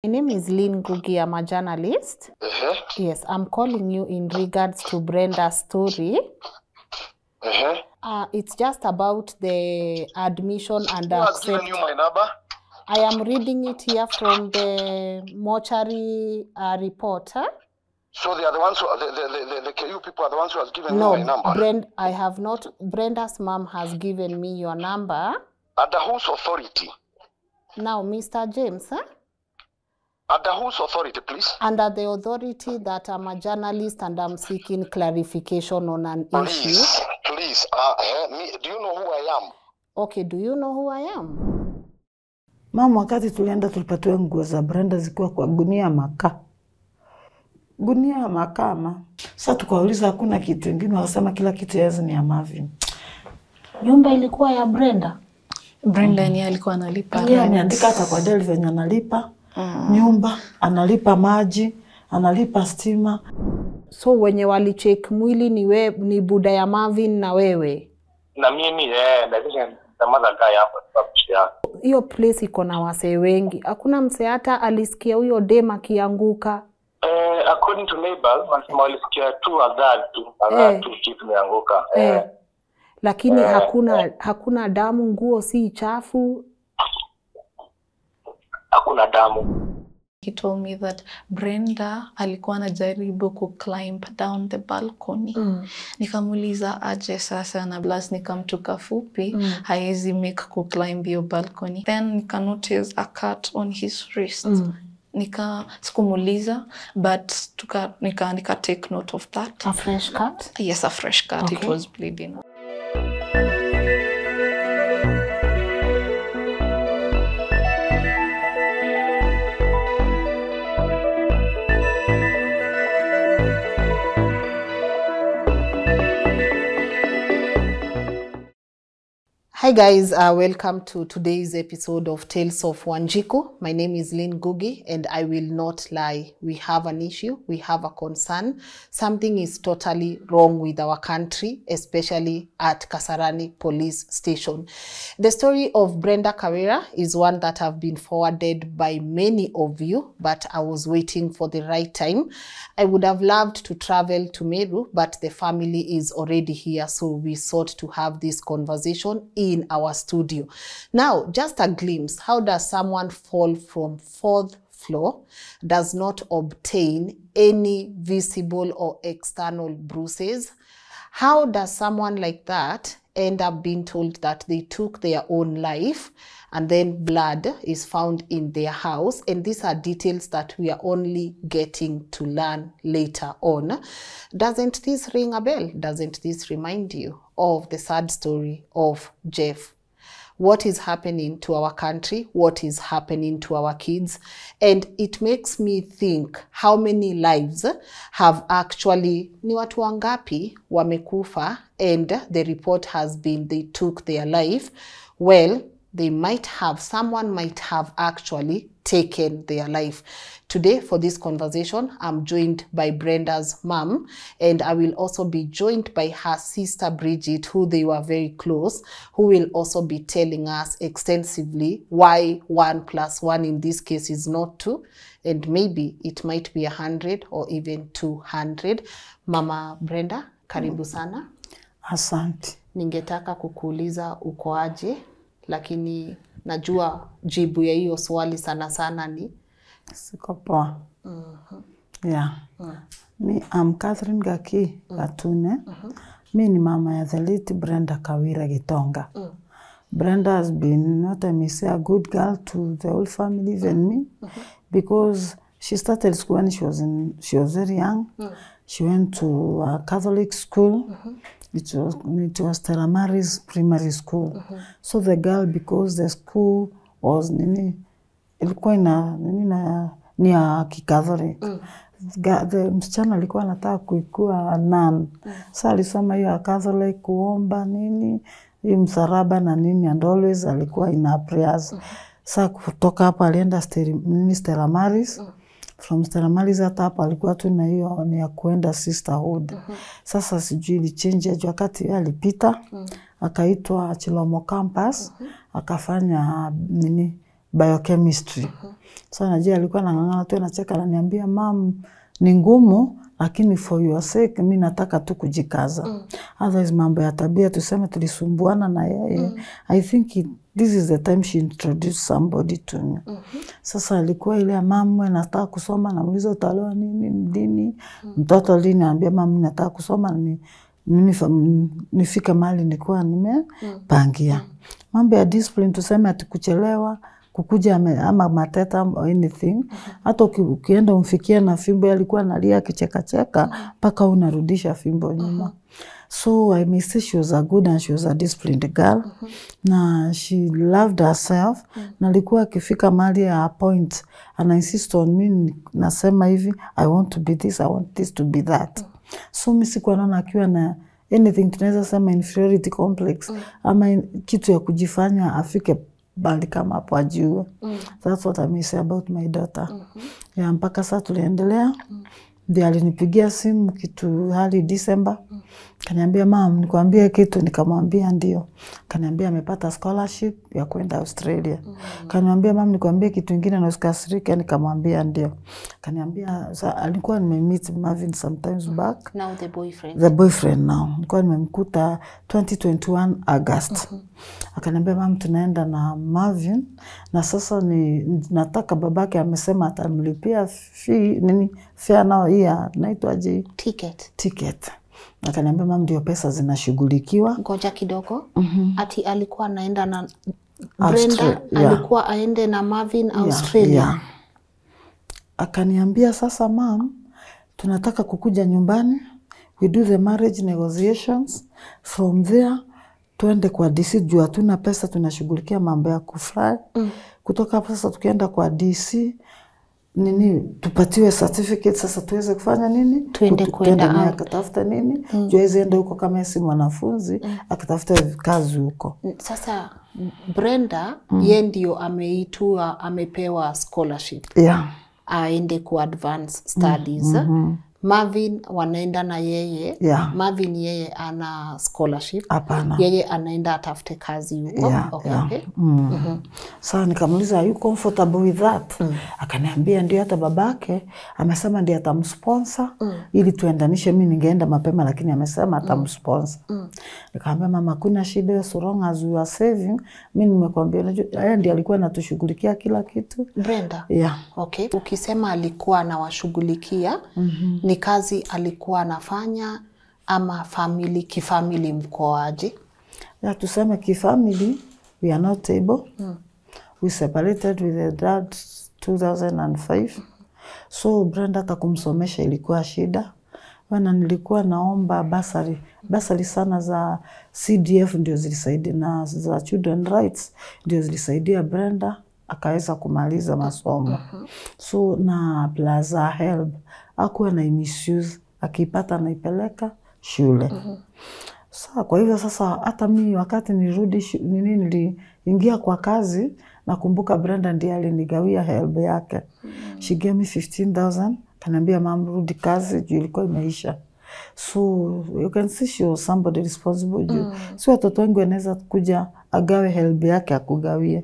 My name is Lynn Ngugi. I'm a journalist. Yes, I'm calling you in regards to Brenda's story. It's just about the admission and Who has given you my number? I am reading it here from the mortuary report. So they are the ones who, the KU people are the ones who has given No, you my number? I have not. Brenda's mom has given me your number. Under whose authority? Now, Mr. James, Under whose authority, please? Under the authority that I'm a journalist and I'm seeking clarification on an issue. Please, do you know who I am? Okay, do you know who I am? Mama, wakati tulienda tulipatiwa nguo za Brenda zikiwa kwa gunia ya makaa. Gunia ya makaa ma. Sasa tukauliza hakuna kitu kingine, wakasema kila kitu yazi ni ya Marvin. Nyumba ilikuwa ya Brenda. Brenda ni alikuwa analipa. Yeye ameandika hata kwa deli venye analipa. Nyumba, analipa maji, analipa stima. So wenye walicheck mwili ni buda ya Marvin na wewe? Na mimi the mother guy hapo kwa hiyo place iko na wasee wengi. Hakuna msee hata alisikia huyo dem akianguka. According to neighbors, wanasema walisikia tu adhari tu kitu imeanguka. Lakini hakuna damu, nguo si chafu. Hakuna damu. He told me that Brenda alikuwa anajaribu climb down the balcony. Nikamuliza aje sasa, na plus nikamtuka fupi, haezi make climb your balcony. Then nika notice a cut on his wrist. Sikumuliza, but nika take note of that. A fresh cut? Yes, a fresh cut. Okay. It was bleeding. Hi guys, welcome to today's episode of Tales of Wanjiku. My name is Lynn Ngugi and I will not lie. We have an issue, we have a concern. Something is totally wrong with our country, especially at Kasarani Police Station. The story of Brenda Kawira is one that have been forwarded by many of you, but I was waiting for the right time. I would have loved to travel to Meru, but the family is already here, so we sought to have this conversation in our studio. Now, just a glimpse. How does someone fall from 4th floor, does not obtain any visible or external bruises? How does someone like that end up being told that they took their own life, and then blood is found in their house? And these are details that we are only getting to learn later on. Doesn't this ring a bell? Doesn't this remind you of the sad story of Jeff? What is happening to our country? What is happening to our kids? And it makes me think, how many lives have actually, ni watu wangapi wamekufa, and the report has been they took their life? Well, someone might have actually taken their life. Today, for this conversation, I'm joined by Brenda's mom, and I will also be joined by her sister Bridget, who they were very close, who will also be telling us extensively why 1 + 1 in this case is not 2, and maybe it might be 100 or even 200. Mama Brenda, karibu sana. Asante. Ningetaka kukuuliza uko aje, lakini najua jibu ya hiyo swali sana ni siko poa. Yeah. I'm Catherine Gaki Gatune. Mi ni mama ya the late Brenda Kawira Gitonga. Brenda has been, not I may say, a good girl to the whole family, even me, because she started school when she was very young. She went to a Catholic school. It was Stella Maris Primary School. So the girl, because the school was ilikuwa ni ya Kikatholiki. The msichana alikuwa anataka kuikuwa nun. Sasa alisoma hiyo ya Catholic, kuomba hii msalaba na and always alikuwa ina prayers. Sasa kutoka hapa alienda Stella Maris. From Stella Maris hata hapa alikuwa tu na hiyo ni ya kuenda sisterhood. Sasa sijui ilichange aje wakati alipita, akaitwa Chilomo campus, akafanya biochemistry. So najua alikuwa anang'ang'ana tu, anacheka ananiambia mam ni ngumu lakini for your sake mimi nataka tu kujikaza. Otherwise mambo ya tabia tuseme tulisumbuana na yeye. I think this is the time she introduced somebody to me. Sasa alikuwa ile mama nataka kusoma, na muuliza utalewa nini dini. Mtoto lini anambia mama nataka kusoma nifike mahali nilikuwa nimepangia. Mambo ya discipline tuseme atikuchelewa kukuja ama mateta or anything. Hata ukienda umfikia na fimbo alikuwa analia akicheka mpaka unarudisha fimbo nyuma. So I may say she was a good and she was a disciplined girl. Na she loved herself. Na alikuwa akifika mahali ya point and insist on me, nasema hivi, I want to be this, I want this to be that. So mimi sikuwa naona akiwa na anything tunaweza sema inferiority complex ama kitu ya kujifanya afike bali kama hapo ajue. That's what I may say about my daughter. Ya mpaka sasa tuliendelea. Ndiye alinipigia simu kitu hali December. Kaniambia mama nikwambie kitu, nikamwambia ndio. Kaniambia amepata scholarship ya kwenda Australia. Kaniambia mama nikwambie kitu kingine na usikasirike, nikamwambia ndio. Kaniambia alikuwa nimemeet Marvin sometimes back. Now the boyfriend. The boyfriend now. Nilikuwa nimemkuta 2021 August. Akaniambia mama tunaenda na Marvin na sasa nataka babake amesema atamlipia fare nao ya naitwaje ticket. Akaniambia mama ndio pesa zinashughulikiwa. Ngoja kidogo. Ati alikuwa anaenda na Brenda, alikuwa aende na Marvin Australia. Akaniambia sasa mama tunataka kukuja nyumbani, we do the marriage negotiations, from there tuende kwa DC juu hatuna pesa, tunashughulikia mambo ya kufly. Kutoka hapo sasa tukienda kwa DC tupatiwe certificate sasa tuweze kufanya nini? Kwenda akatafuta nini? Juu ende huko kama si mwanafunzi akatafuta kazi huko. Sasa Brenda yeye ndio amepewa scholarship. Aende ku advance studies. Marvin wanaenda na yeye. Marvin yeye ana scholarship. Yeye anaenda atafute kazi huko. Okay. Sasa nikamuuliza are you comfortable with that? Akaniambia ndio, hata babake amesema ndiye atamsponsor ili tuendanishe. Mimi ningeenda mapema lakini amesema atamsponsor. Nikamwambia mama kuna shida, so long as you are saving. Mimi nimekwambia yeye ndiye alikuwa anatushughulikia kila kitu. Brenda. Okay. Ukisema alikuwa anawashughulikia ni kazi alikuwa anafanya ama kifamily mkoaje? Tuseme kifamily we are not able. We separated with the dad 2005. So Brenda atakumsomesha ilikuwa shida. Wana nilikuwa naomba basari sana za CDF ndio zilisaidia, na za children rights ndio zilisaidia Brenda akaweza kumaliza masomo. So na plaza help hakuwa na misuse, akipata naipeleka shule. Sasa kwa hivyo sasa hata mimi wakati nirudi niliingia kwa kazi, nakumbuka Brenda ndiye alinigawia help yake. She gave me 15,000. Kaniambia mama rudi kazi juu ilikuwa imeisha. So you can see she was somebody responsible. So watoto wengi wanaweza kuja agawe help yake akugawie.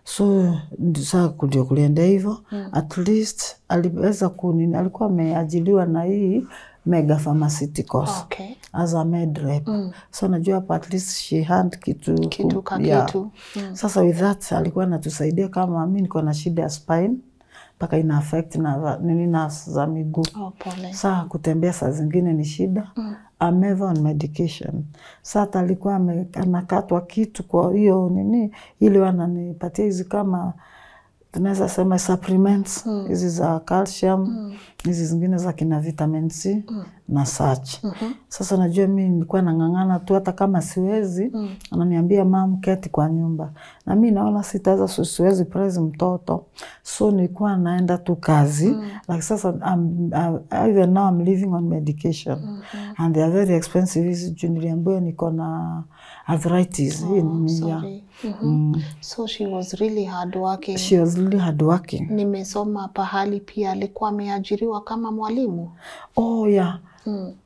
So sasa ndio kulienda hivyo. At least aliweza alikuwa ameajiliwa na hii Mega Pharmaceuticals as a med rep. So najua hapa at least she had kitu. Sasa with that alikuwa anatusaidia kama mimi niko na shida ya spine mpaka ina affect na za miguu. Sasa kutembea saa zingine ni shida. I'm never on medication. Sasa alikuwa anakatwa kitu kwa hiyo ili wananipatia hizi kama tunaweza sema supplements hizi za calcium, hizi zingine za kina vitamin C na such. Sasa najua mimi nilikuwa nang'ang'ana tu, hata kama siwezi ananiambia mama keti kwa nyumba, na mimi naona sitaweza, siwezi praise mtoto. So nilikuwa naenda tu kazi. Like sasa even now I'm living on medication and they are very expensive. Hizi niliambiwa niko na arthritis. So she was really hardworking. She was really hardworking. Nimesoma pahali pia alikuwa ameajiriwa kama mwalimu.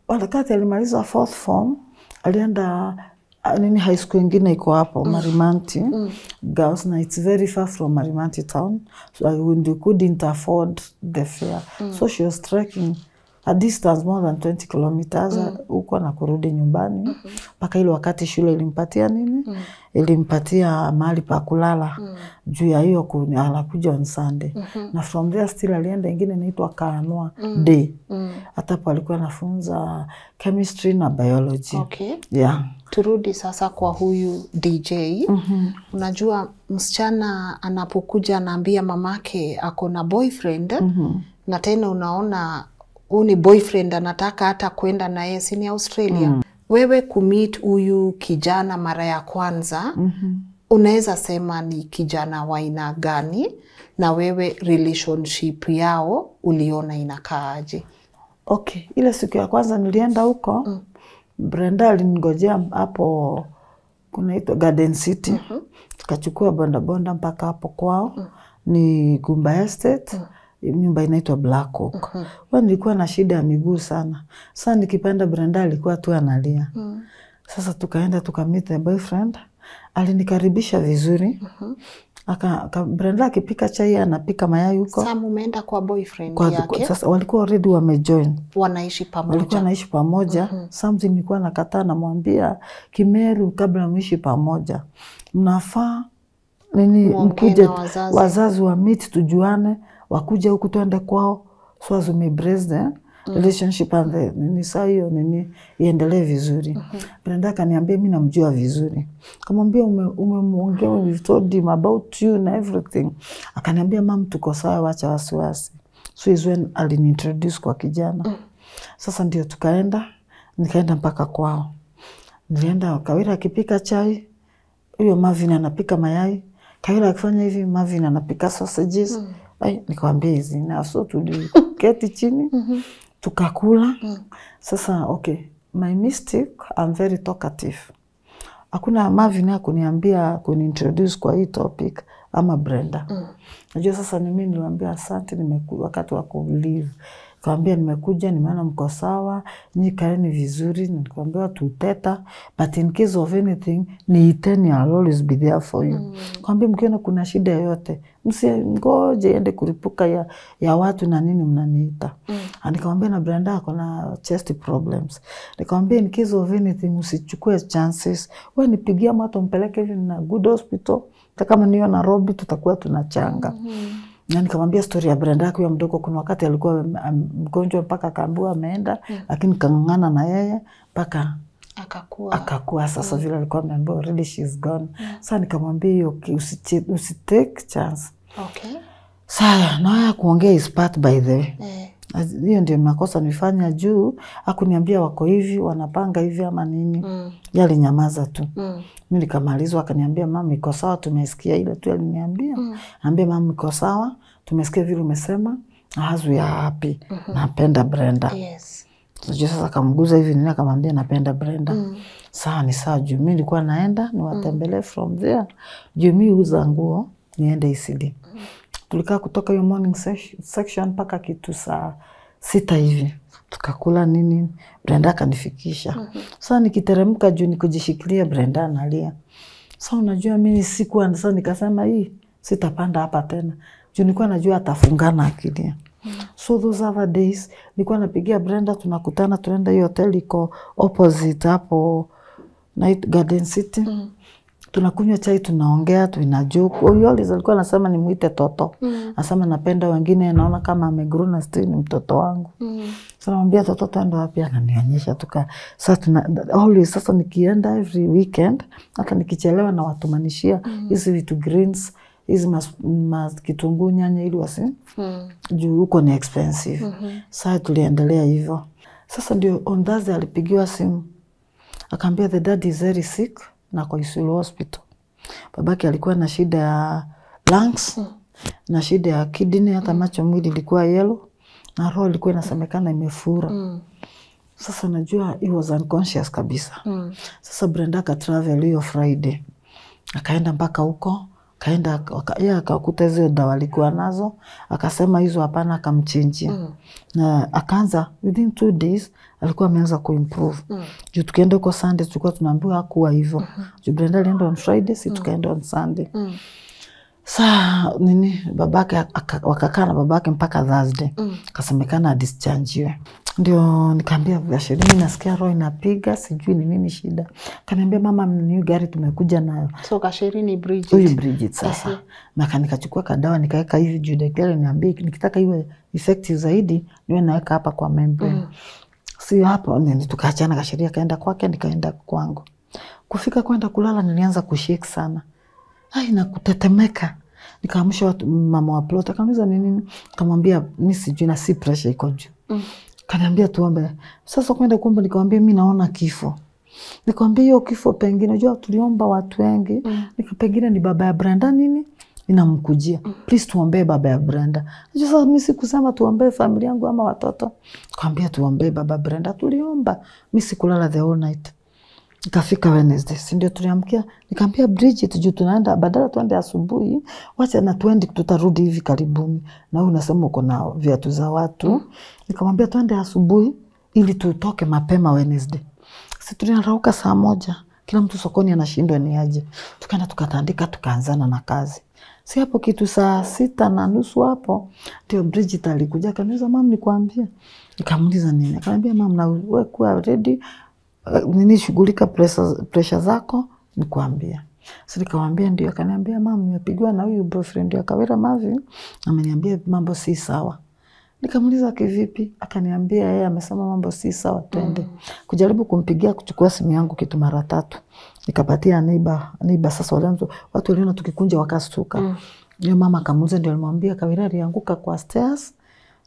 Wakati alimaliza 4th form alienda nini high school ingine iko hapo Marimanti girls, na it's very far from Marimanti town, so we couldn't afford the fare. So she was trekking a distance more than 20 kilometers huko na kurudi nyumbani mpaka ile wakati shule ilimpatia nini ilimpatia mahali pa kulala juu ya hiyo anakuja on Sunday na from there still alienda ingine inaitwa Kaanwa Day. Hata hapo alikuwa anafunza chemistry na biology. Okay. Yeah. Turudi sasa kwa huyu DJ. Unajua msichana anapokuja anaambia mamake ako na boyfriend na tena unaona huyu ni boyfriend anataka hata kwenda na yeye sini Australia. Wewe kumeet huyu kijana mara ya kwanza, unaweza sema ni kijana wa aina gani na wewe relationship yao uliona inakaaje? Okay, ile siku ya kwanza nilienda huko, Brenda alinigojea hapo kunaitwa Garden City. Tukachukua bonda mpaka hapo kwao. Ni Gumba Estate. Nyumba inaitwa Black Oak. Nilikuwa na shida ya miguu sana. Sasa nikipanda Brenda alikuwa tu analia. Sasa tukaenda tukameet the boyfriend. Alinikaribisha vizuri. Brenda akipika chai anapika mayai huko. Sasa mumeenda kwa boyfriend yake? Sasa walikuwa already wamejoin. Wanaishi pamoja. Walikuwa naishi pamoja. Something nilikuwa nakataa namwambia Kimeru, kabla mwishi pamoja, mnafaa nini mkuje wazazi wa meet tujuane, wakuja huku tuende kwao, so as we brace the relationship and the nini saa hiyo nini iendelee vizuri. Brenda akaniambia mimi namjua vizuri. Akamwambia umemwongea, we've told him about you na everything. Akaniambia mama tuko sawa, wacha wasiwasi. So is when aliniintroduce kwa kijana. Sasa ndio nikaenda mpaka kwao. Nilienda Kawira akipika chai, huyo Marvin anapika mayai. Kawira akifanya hivi, Marvin anapika sausages. Nikamwambia hizi na so tuliketi chini tukakula. Sasa okay, my mistake, I'm very talkative. Hakuna Marvin akuniambia kuniintroduce kwa hii topic ama Brenda. Najua sasa ni mimi nilimwambia asante, nimekuja wakati wa kuleave. Nikamwambia nimekuja, nimeona mko sawa, nyinyi kaeni vizuri, nikamwambia tuteta, but in case of anything niiteni, I'll always be there for you. Nikamwambia mkiona kuna shida yoyote, msingoje ende kuripuka ya watu na nini mnaniita. Nikamwambia na Brenda kuna chest problems. Nikamwambia in case of anything usichukue chances. Wewe nipigia mtu mpeleke hivi na good hospital. Kama niyo Nairobi tutakuwa tunachanga. Na nikamwambia story ya Brenda kwa mdogo, kuna wakati alikuwa mgonjwa mpaka akaambiwa ameenda, lakini kangangana na yeye mpaka akakuwa sasa vile alikuwa ameambiwa already she's gone. Sasa nikamwambia hiyo usitake chance. Okay. Sasa na kuongea is part by the way. Hiyo ndio makosa nilifanya juu hakuniambia wako hivi wanapanga hivi ama nini. Yale nyamaza tu. Mimi nikamalizwa, akaniambia mama iko sawa, tumesikia ile tu aliniambia. Anambia mama iko sawa, tumesikia vile umesema, as we are happy. Napenda Brenda. Yes. Sasa akamguza hivi nini, akamwambia napenda Brenda. Sawa ni sawa, juu mimi nilikuwa naenda niwatembelee from there. Juu mimi uza nguo niende ECD. Tulikaa kutoka hiyo morning section mpaka kitu saa 6 hivi. Tukakula nini, Brenda kanifikisha. Sasa nikiteremka juu nikujishikilia, Brenda analia. Sasa unajua mimi sikuwa, sasa nikasema hii sitapanda hapa tena. Juu nilikuwa najua atafungana akilia. So those other days nilikuwa napigia Brenda, tunakutana tunaenda hiyo hotel iko opposite hapo Night Garden City. Tunakunywa chai, tunaongea, tunajoke. Huyo alikuwa anasema nimuite Toto. Anasema napenda wengine, naona kama amegrow na still ni mtoto wangu. Sasa namwambia Toto tuende wapi, ananionyesha sasa always sasa nikienda every weekend, hata nikichelewa na watumanishia hizi vitu greens, hizi kitunguu, nyanya ili juu huko ni expensive. Sasa tuliendelea hivyo. Sasa ndio on Thursday alipigiwa simu. Akaambia the dad is very sick na kwa Isulu Hospital. Babake alikuwa na shida ya lungs, na shida ya kidney, hata macho mwili ilikuwa yellow, na roho ilikuwa inasemekana imefura. Sasa najua he was unconscious kabisa. Sasa Brenda ka travel hiyo Friday. Akaenda mpaka huko, Kaenda yeye akakuta hizo dawa alikuwa nazo, akasema hizo hapana, akamchinjia. Na akaanza within 2 days alikuwa ameanza kuimprove. Juu tukienda kwa Sunday tulikuwa tunaambiwa hakuwa hivyo. Juu Brenda alienda on Friday, si tukaenda on Sunday. Saa babake wakakaa na babake mpaka Thursday. Kasemekana discharge. Ndio nikaambia Gasheri, mimi nasikia roho inapiga, sijui ni nini shida. Kaniambia mama, ni gari tumekuja nayo. So Gasheri ni Bridget. Huyu Bridget sasa. Na nikachukua kadawa nikaweka hivi juu daktari niambia nikitaka iwe effective zaidi niwe naweka hapa kwa membrane. Si hapo nini tukaachana. Gasheri kaenda kwake, nikaenda kwangu. Kufika kwenda kulala nilianza kushake sana. Na kutetemeka. Nikaamsha mama wa plot, akaniuliza nini? Nikamwambia mimi sijui na si pressure iko juu. Kaniambia tuombe. Sasa kwenda kuomba nikamwambia mimi naona kifo. Nikamwambia hiyo kifo pengine unajua tuliomba watu wengi. Nikapengine ni baba ya Brenda nini? Ninamkujia. Please tuombe baba ya Brenda. Sasa mimi sikusema tuombe familia yangu ama watoto. Nikamwambia tuombe baba Brenda. Tuliomba. Mimi sikulala the whole night. Nikafika Wednesday, si ndio tuliamkia. Nikamwambia Bridget, juu tunaenda badala tuende asubuhi, wacha na tuende tutarudi hivi karibuni. Na wewe unasema uko na viatu za watu. Nikamwambia tuende asubuhi ili tutoke mapema Wednesday. Sisi tunarauka saa 1. Kila mtu sokoni anashindwa ni aje. Tukaenda tukatandika, tukaanzana na kazi. Si hapo kitu saa 6:30 hapo ndio Bridget alikuja akaniuliza, mama nikwambia. Nikamuuliza nini? Akaniambia mama, na wewe kuwa ready, nini shughulika pressure zako nikwambia. Sasa nikamwambia ndio. Akaniambia mama, nimepigwa na huyu boyfriend ya Kawira Marvin, ameniambia mambo si sawa. Nikamuuliza kivipi? Akaniambia yeye amesema mambo si sawa, twende. Kujaribu kumpigia kuchukua simu yangu kitu mara 3. Nikapatia neighbor sasa watu waliona tukikunja wakastuka. Ndio mama akamuuliza, ndio alimwambia Kawira alianguka kwa stairs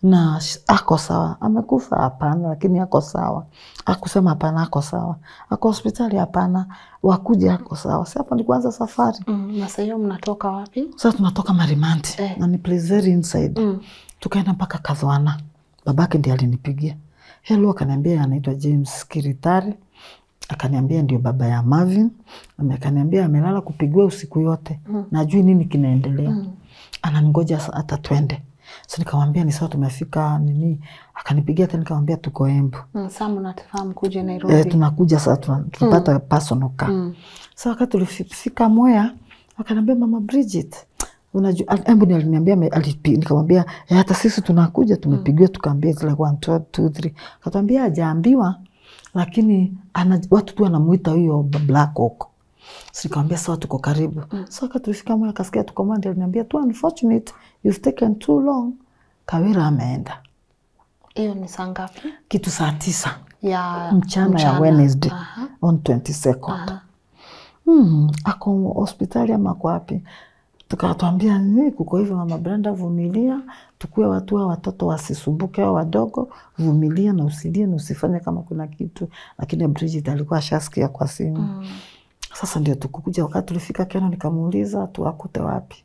na ako sawa. Amekufa? Hapana, lakini ako sawa. Akusema hapana, ako sawa. Ako hospitali? Hapana, wakuja ako sawa. Sasa hapo ni kuanza safari. Na sasa hiyo mnatoka wapi? Sasa tunatoka Marimanti. Na ni place very inside. Tukaenda mpaka Kadhwana. Babake ndiye alinipigia. Hello, akaniambia anaitwa James Kiritari. Akaniambia ndio baba ya Marvin. Akaniambia amelala kupigwa usiku yote. Najui nini kinaendelea. Anangoja hata twende. Sasa nikamwambia ni sawa, tumefika nini. Akanipigia tena, nikamwambia tuko Embu. Sasa mnafahamu kuja Nairobi. Tunakuja sasa tunapata personal car. Sasa wakati tulifika Mwea, akaniambia mama Bridget, unajua Embu ndiye aliniambia nikamwambia hata sisi tunakuja, tumepigiwa tukaambia like 1 2 3. Akatwambia hajaambiwa, lakini watu tu wanamuita huyo Black Hawk. Sasa nikamwambia sawa, tuko karibu. Sasa wakati tulifika Mwea, akasikia tukomanda aliniambia tu unfortunate you've taken too long, Kawira ameenda. Hiyo ni saa ngapi? Kitu saa 9 ya mchana ya Wednesday on 22nd. Ako hospitali ama kwa wapi? Tukawatuambia ni kuko hivyo mama Brenda, vumilia, tukue watu wa watoto wasisumbuke wa wadogo, vumilia na usilie na usifanye kama kuna kitu. Lakini Bridget alikuwa ashasikia kwa simu. Sasa ndio tukukuja. Wakati tulifika Kenya nikamuuliza tuwakute wapi.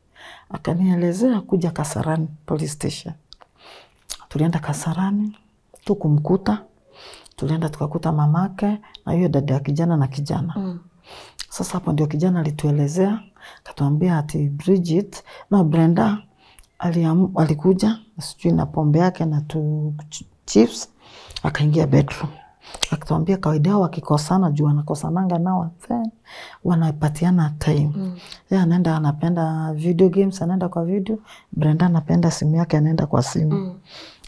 Akanielezea kuja Kasarani police station. Tulienda Kasarani, tukumkuta. Tulienda tukakuta mamake na hiyo dada ya kijana na kijana. Sasa hapo ndio kijana alituelezea, akatuambia ati Bridget na Brenda alikuja sijui na pombe yake na chips, akaingia bedroom. Akatuambia kawaida yao wakikosana, juu wanakosananga nao wanapatiana time. Yeye anaenda anapenda video games, anaenda kwa video. Brenda anapenda simu yake, anaenda kwa simu.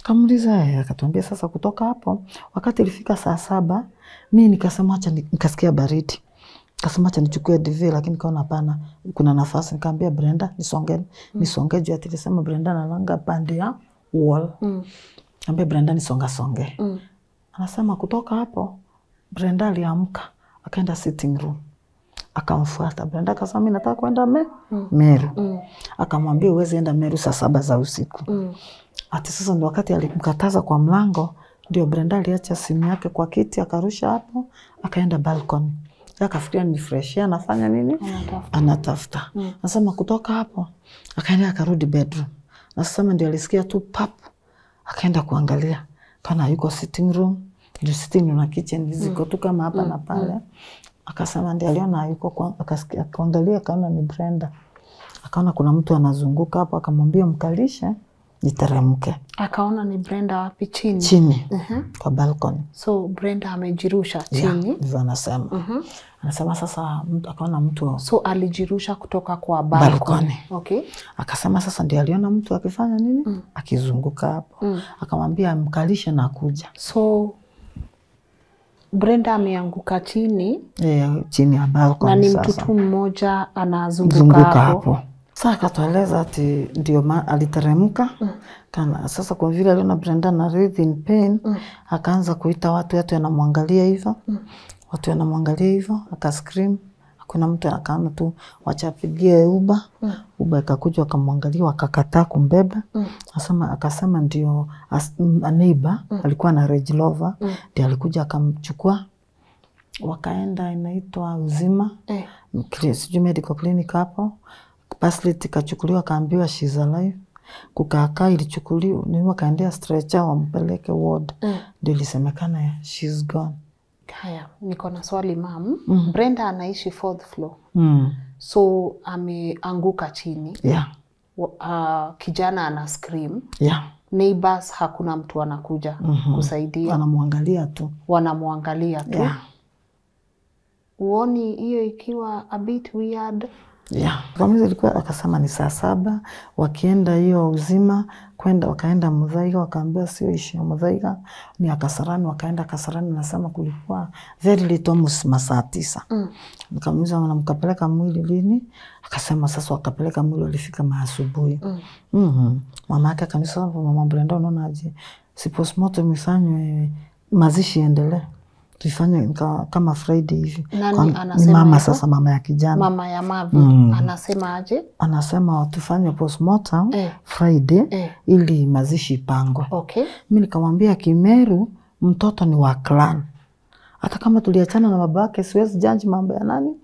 Kamuuliza, akatuambia sasa kutoka hapo wakati ilifika saa 7, mimi nikasema acha nikasikia baridi. Kasema acha nichukue DV, lakini kaona hapana kuna nafasi. Nikamwambia Brenda nisonge juu atilisema Brenda analanga pande ya wall. Nikamwambia Brenda nisonge. Anasema kutoka hapo Brenda aliamka akaenda sitting room. Akamfuata Brenda, akasema mimi nataka kwenda Meru. Akamwambia uweze enda Meru saa 7 za usiku. Ati sasa ndio wakati alimkataza kwa mlango, ndio Brenda aliacha simu yake kwa kiti, akarusha hapo, akaenda balcony. Akafikiria ni fresh, anafanya nini? Anatafuta. Nasema kutoka hapo akaenda akarudi bedroom. Nasema ndio alisikia tu pap, akaenda kuangalia kana yuko sitting room, ndio sitting room na kitchen ziko tu kama hapa na pale. Akasema ndio aliona yuko akasikia, akaangalia kana ni Brenda. akaona kuna mtu anazunguka hapo, akamwambia mkalishe niteremke. Akaona ni Brenda wapi? Chini. Chini. Kwa balcony. So Brenda amejirusha chini. Hivyo anasema. Anasema sasa akaona mtu. So alijirusha kutoka kwa balcony. Okay. Akasema sasa ndio aliona mtu akifanya nini? Akizunguka hapo. Akamwambia mkalishe na kuja. So Brenda ameanguka chini. Chini ya balcony. Na ni mtu mmoja anazunguka hapo. Sasa akatueleza ati ndio aliteremka. Kana sasa kwa vile aliona Brenda na writhe in pain, akaanza kuita watu wanamwangalia hivyo. Watu wanamwangalia hivyo, akascream. Hakuna mtu, akaona tu wachapigie Uber. Uber ikakuja akamwangalia, wakakataa kumbeba. Akasema ndio neighbor alikuwa na Range Rover, ndio alikuja akamchukua. Wakaenda inaitwa Uzima. Sijui medical clinic hapo. Passport ikachukuliwa, kaambiwa she's alive. Kukaa ilichukuliwa, ni wakaendea stretcher wampeleke ward. Ndio ilisemekana she's gone. Haya, niko na swali mam. Brenda anaishi 4th floor. So ameanguka chini. Kijana ana scream. Neighbors hakuna mtu anakuja kusaidia. Wanamwangalia tu. Uoni hiyo ikiwa a bit weird? Kama ilikuwa akasema ni saa 7 wakienda hiyo Uzima wakaenda Muthaiga, wakaambiwa sio ishi ya Muthaiga ni Kasarani, wakaenda Kasarani. Nasema kulikuwa very little masaa 9. Nikamuuliza mkapeleka mwili lini? Akasema sasa wakapeleka mwili walifika asubuhi. Mama yake akanisa, mama Brenda unaona aje si postmortem ifanywe mazishi endelee. Tufanye kama Friday hivi. Nani anasema mama sasa, mama ya kijana. Mama ya Mavi. Anasema aje? Anasema tufanye postmortem Friday ili mazishi ipangwe. Okay. Mimi nikamwambia Kimeru mtoto ni wa clan. Hata kama tuliachana na baba yake siwezi judge mambo ya nani.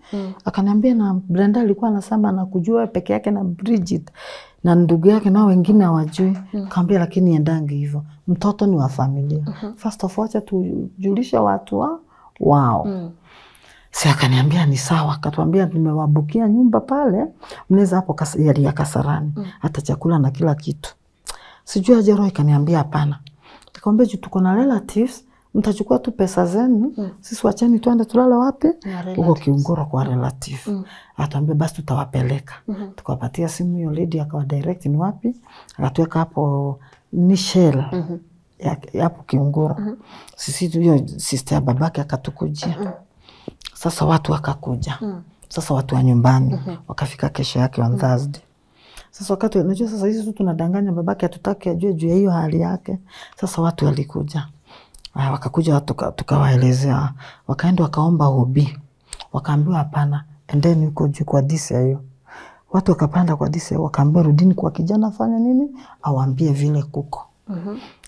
Akaniambia na Brenda alikuwa anasema anakujua peke yake na Bridget na ndugu yake na wengine hawajui. Kaambia lakini endange hivyo. Mtoto ni wa familia. First of all tujulisha watu wao. Sasa akaniambia ni sawa, akatuambia nimewabukia nyumba pale, mnaweza hapo ya Kasarani, hata chakula na kila kitu. Sijui aje roho ikaniambia hapana. Nikamwambia tuko na relatives, mtachukua tu pesa zenu, sisi wacheni tuende tulala wapi? Huko Kiungoro kwa relative. Atambia basi tutawapeleka. Tukawapatia simu hiyo lady akawa direct ni wapi? Akatuweka hapo ni Shell. Hapo Kiungoro. Sisi hiyo sister ya babake akatukujia. Sasa watu wakakuja. Sasa watu wa nyumbani wakafika kesho yake on Thursday. Sasa wakati unajua sasa hizi tunadanganya babake hatutaki ajue juu ya hiyo hali yake. Sasa watu walikuja. Wakakuja watu tukawaelezea, wakaenda wakaomba hobi. Wakaambiwa hapana, endeni huko juu kwa disi hiyo. Watu wakapanda kwa disi wakaambiwa rudini kwa kijana fanya nini? Awaambie vile kuko.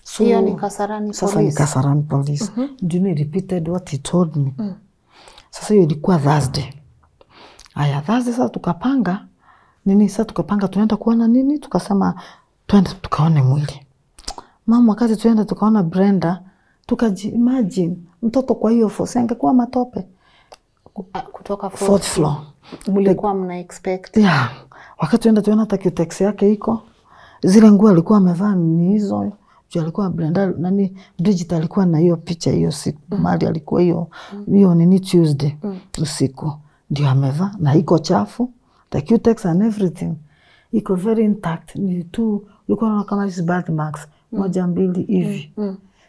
So hiyo ni Kasarani police. Sasa ni Kasarani police. Juni repeated what he told me. Sasa hiyo ilikuwa Thursday. Thursday sasa tukapanga nini, sasa tukapanga tunaenda kuona nini, tukasema twende tukaone mwili. Mama wakati tuenda tukaona Brenda, imagine mtoto kwa hiyo force angekuwa matope kutoka 4th floor. Mlikuwa mna expect? Wakati tuenda tuona hata Q-Tex yake iko. Zile nguo alikuwa amevaa ni hizo. Alikuwa Brenda Bridget alikuwa na hiyo picha hiyo siku. Mali alikuwa hiyo nini Tuesday usiku. Ndio amevaa na iko chafu. The Q-Tex and everything. Iko very intact. Ni tu ulikuwa unaona kama hizi birth marks. 1 2 hivi.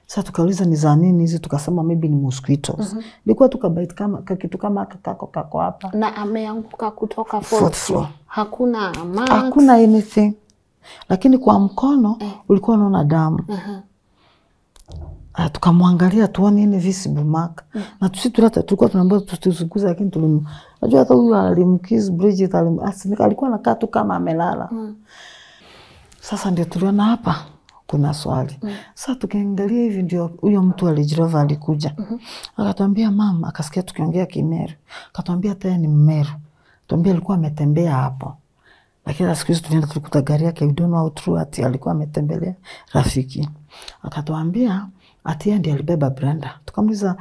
Sasa tukauliza ni za nini hizi, tukasema maybe ni mosquitoes. Ilikuwa tukabite kama kitu kama kako hapa. Na ameanguka kutoka 4th floor. Hakuna marks. Hakuna anything. Lakini kwa mkono ulikuwa unaona damu. Tukamwangalia tuone nini visible mark. Na tulikuwa tunaambiwa tusiguze, lakini najua hata huyu alimkiss Bridget alikuwa anakaa tu kama amelala. Sasa ndio tuliona hapa kuna swali. Sasa tukiangalia hivi ndio huyo mtu alijirova alikuja. Akatuambia mama, akasikia tukiongea Kimeru. Akatuambia tena ni Mmeru. Tuambia alikuwa ametembea hapo. Lakini siku hizo tulienda tulikuta gari yake, we don't know how true ati alikuwa ametembelea rafiki. Akatuambia ati yeye ndiye alibeba Brenda. Tukamuuliza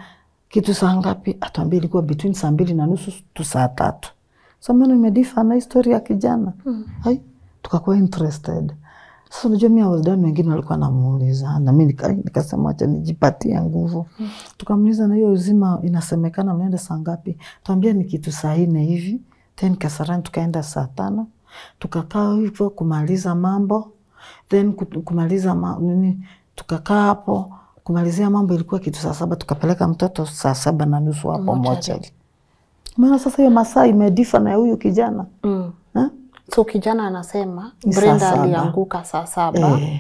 kitu saa ngapi? Atuambia ilikuwa between saa 2:30 to saa 3. So mbona imedifa na historia ya kijana? Hai, tukakuwa interested. Sasa unajua mimi was done, wengine walikuwa namuuliza na mimi nikasema acha nijipatie nguvu. Tukamuuliza na hiyo uzima inasemekana mnaenda saa ngapi? Tuambia ni kitu saa 4 hivi. Then Kasarani tukaenda saa 5. Tukakaa hivyo kumaliza mambo. Then kumaliza nini tukakaa hapo kumalizia mambo ilikuwa kitu saa 7, tukapeleka mtoto saa 7:30 hapo mochari. Maana sasa hiyo masaa imedifa na huyu kijana. So kijana anasema Brenda alianguka saa 7.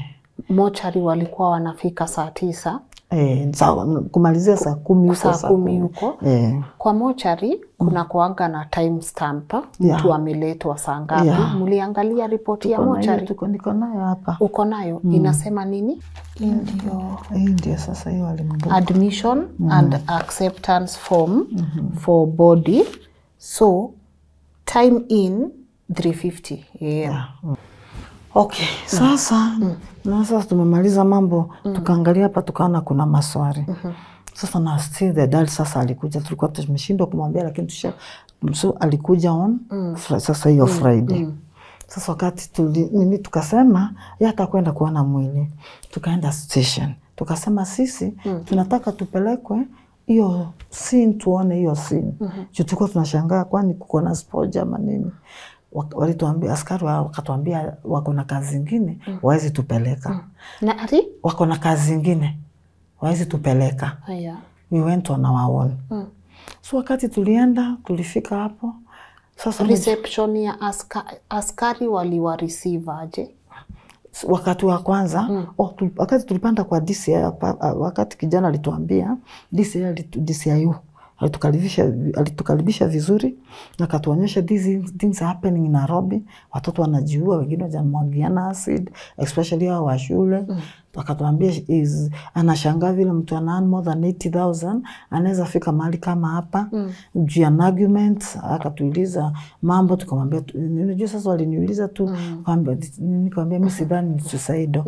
Mochari walikuwa wanafika saa 9. Kumalizia saa 10 huko. Saa 10 huko. Kwa mochari kuna kuanga na time stamp. Mtu ameletwa saa ngapi. Mliangalia ripoti ya mochari? Niko nayo hapa. Uko nayo? Inasema nini? Ndio sasa hiyo alimbuka. Admission and acceptance form for body. So time in 3:50 AM. Okay, sasa sasa tumemaliza mambo, tukaangalia hapa tukaona kuna maswali. Sasa na still the dad sasa alikuja, tulikuwa tumeshindwa kumwambia lakini so alikuja on sasa hiyo Friday. Sasa wakati tukasema yeye atakwenda kuona mwili. Tukaenda station. Tukasema sisi tunataka tupelekwe hiyo scene tuone hiyo scene. Tulikuwa tunashangaa kwani kuko na spoja ama nini. Walituambia askari wakatuambia wako na kazi nyingine wawezi tupeleka. Na ati wako na kazi nyingine wawezi tupeleka. We went on our own. So wakati tulienda tulifika hapo sasa reception ya askari waliwareceive aje? Wakati wa kwanza wakati tulipanda kwa DCI wakati kijana alituambia DCIU alitukaribisha vizuri na akatuonyesha these things happening in Nairobi. Watoto wanajiua, wengine wanamwagiana acid, especially hao wa shule. Akatuambia anashangaa vile mtu ana more than 80,000 anaweza fika mahali kama hapa. Juu ya arguments akatuuliza mambo, tukamwambia unajua sasa waliniuliza tu nikamwambia mimi sidhani ni suicide.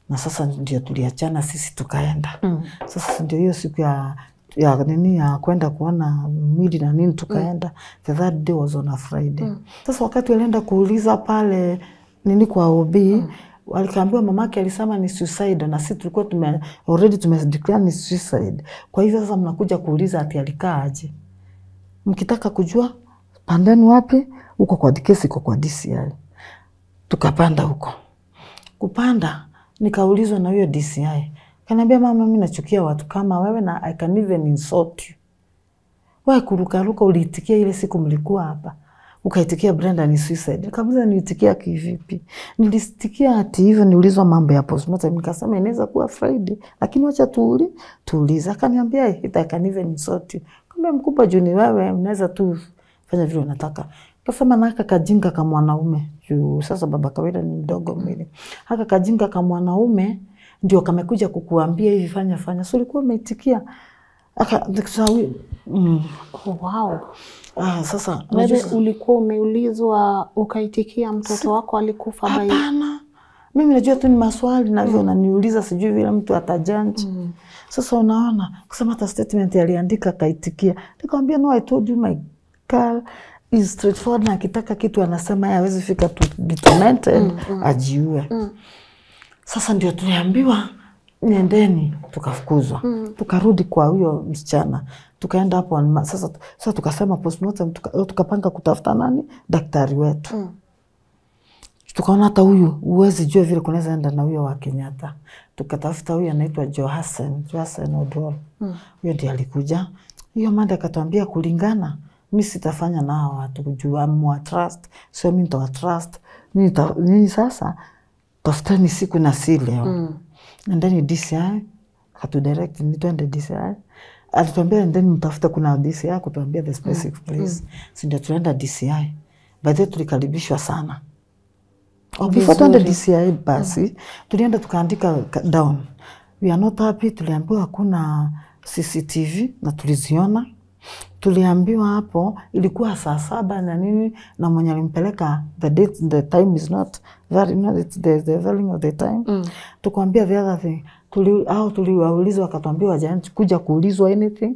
Na sasa ndio tuliachana sisi tukaenda. Sasa ndio hiyo siku ya nini ya kwenda kuona mwili na nini tukaenda. The third day was on a Friday. Sasa wakati walienda kuuliza pale nini kwa OB, walikaambiwa mamake alisema ni suicide na sisi tulikuwa already tumedeclare ni suicide. Kwa hivyo sasa mnakuja kuuliza ati alikaa aje. Mkitaka kujua pandani wapi? Huko kwa kesi iko kwa DCI. Tukapanda huko. Kupanda nikaulizwa na huyo DCI. Kaniambia mama mimi nachukia watu kama wewe na I can even insult you. Wewe kurukaruka uliitikia ile siku mlikuwa hapa. Ukaitikia Brenda ni suicide. Nikamwambia niitikia kivipi? Nilisikia ati hivyo niulizwa mambo ya postmortem nikasema inaweza kuwa Friday lakini acha tuuliza. Akaniambia I can even insult you. Kama mkubwa juni wewe mnaweza tu fanya vile unataka. Kasema naka kajinga kama mwanaume. Juu sasa baba Kawira ni mdogo mwili. Haka kajinga kama mwanaume ndio kamekuja kukuambia hivi fanya. So ulikuwa umeitikia. Wow. Sasa wewe ulikuwa umeulizwa ukaitikia mtoto wako alikufa bai? Hapana. Mimi najua tu ni maswali na hivyo unaniuliza sijui vile mtu atajanji. Sasa unaona kusema hata statement aliandika kaitikia. Nikamwambia no I told you my girl is straightforward na akitaka kitu anasema yeye hawezi fika tu determined ajiue. Sasa ndio tuliambiwa nendeni, tukafukuzwa. Tukarudi kwa huyo msichana. Tukaenda hapo sasa tukasema postmortem tukapanga kutafuta nani? Daktari wetu. Tukaona hata huyu uwezi jua vile kunaweza enda na huyo wa Kenyatta. Tukatafuta huyo anaitwa Johasen Odol. Huyo ndiye alikuja. Hiyo manda akatuambia kulingana mimi sitafanya nao watu kujua mwa trust. So mimi nitawa trust. Mimi sasa tafutani siku na si leo. Ndani DCI hatu direct ni twende DCI. Alituambia ndani mtafuta kuna DCI kutuambia the specific place. Si ndio tuenda DCI. Baadaye tulikaribishwa sana. Before tuende DCI basi tulienda tukaandika down. We are not happy, tuliambiwa hakuna CCTV na tuliziona. Tuliambiwa hapo ilikuwa saa 7 na nini na mwenye alimpeleka the time is not very it's the value of the time. Tukwambia the other thing tuliwauliza wakatuambia hawajaanza kuja kuulizwa anything.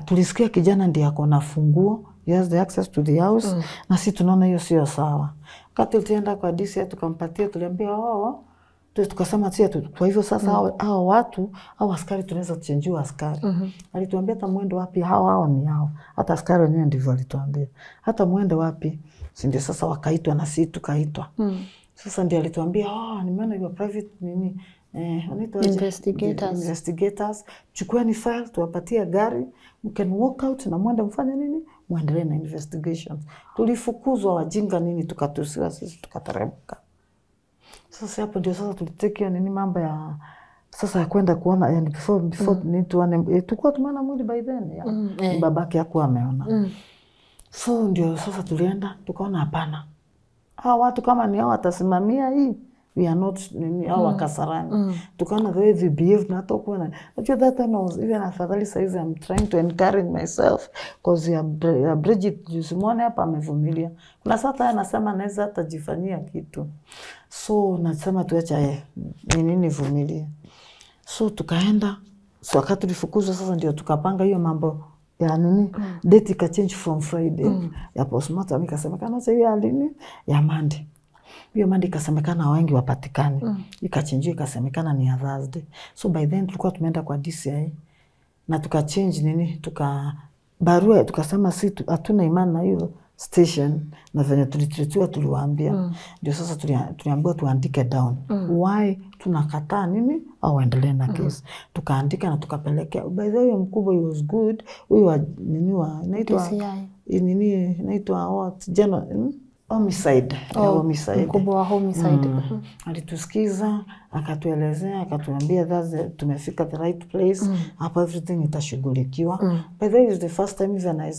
Tulisikia kijana ndiye ako na funguo he has the access to the house, na si tunaona hiyo sio sawa. Wakati tulienda kwa DCI tukampatia, tuliambia tukasema kwa hivyo sasa hao watu au askari tunaweza kuchenjua askari. Alituambia hata muende wapi hao ni hao. Hata askari wenyewe ndivyo alituambia. Hata muende wapi. Si ndio sasa wakaitwa na sisi tukaitwa. Sasa ndio alituambia nimeona your private nini investigators. Chukueni file tuwapatie gari, you can walk out na muende mfanye nini? Muendelee na investigations. Tulifukuzwa wajinga nini tukatusiwa sisi tukateremka. Sasa hapo ndio sasa tulitekia nini mambo ya sasa kwenda kuona yani before ni tuone tulikuwa tumeona mwili by then babake hakuwa ameona. So ndio sasa tulienda tukaona hapana. Watu kama ni hao watasimamia hii we are not nini hao wakasarani. Tukaona the way they behave na hata kuona. Actually that time I was even afadhali size I'm trying to encourage myself because ya Bridget Simone hapa amevumilia. Kuna sasa anasema naweza hata jifanyia kitu. So nasema tuacha nini vumilia. So tukaenda. So wakati tulifukuzwa sasa ndio tukapanga hiyo mambo ya nini date ka change from Friday ya postmortem ikasemekana sasa hiyo alini ya Monday. Hiyo Monday ikasemekana wengi wapatikane. Ikachange ikasemekana ni ya Thursday. So by then tulikuwa tumeenda kwa DCI na tukachange nini barua tukasema si hatuna imani na hiyo station na venye tulitreatiwa tuliwaambia. Ndio sasa tuliambiwa tuandike down. Why tunakataa nini au endelee na case. Tukaandika na tukapelekea. By the way mkubwa he was good. Huyu nini inaitwa nini inaitwa what general homicide. Mkubwa wa homicide. Alitusikiza, akatuelezea, akatuambia tumefika the right place. Hapa everything itashughulikiwa. By the way, it was the first time even I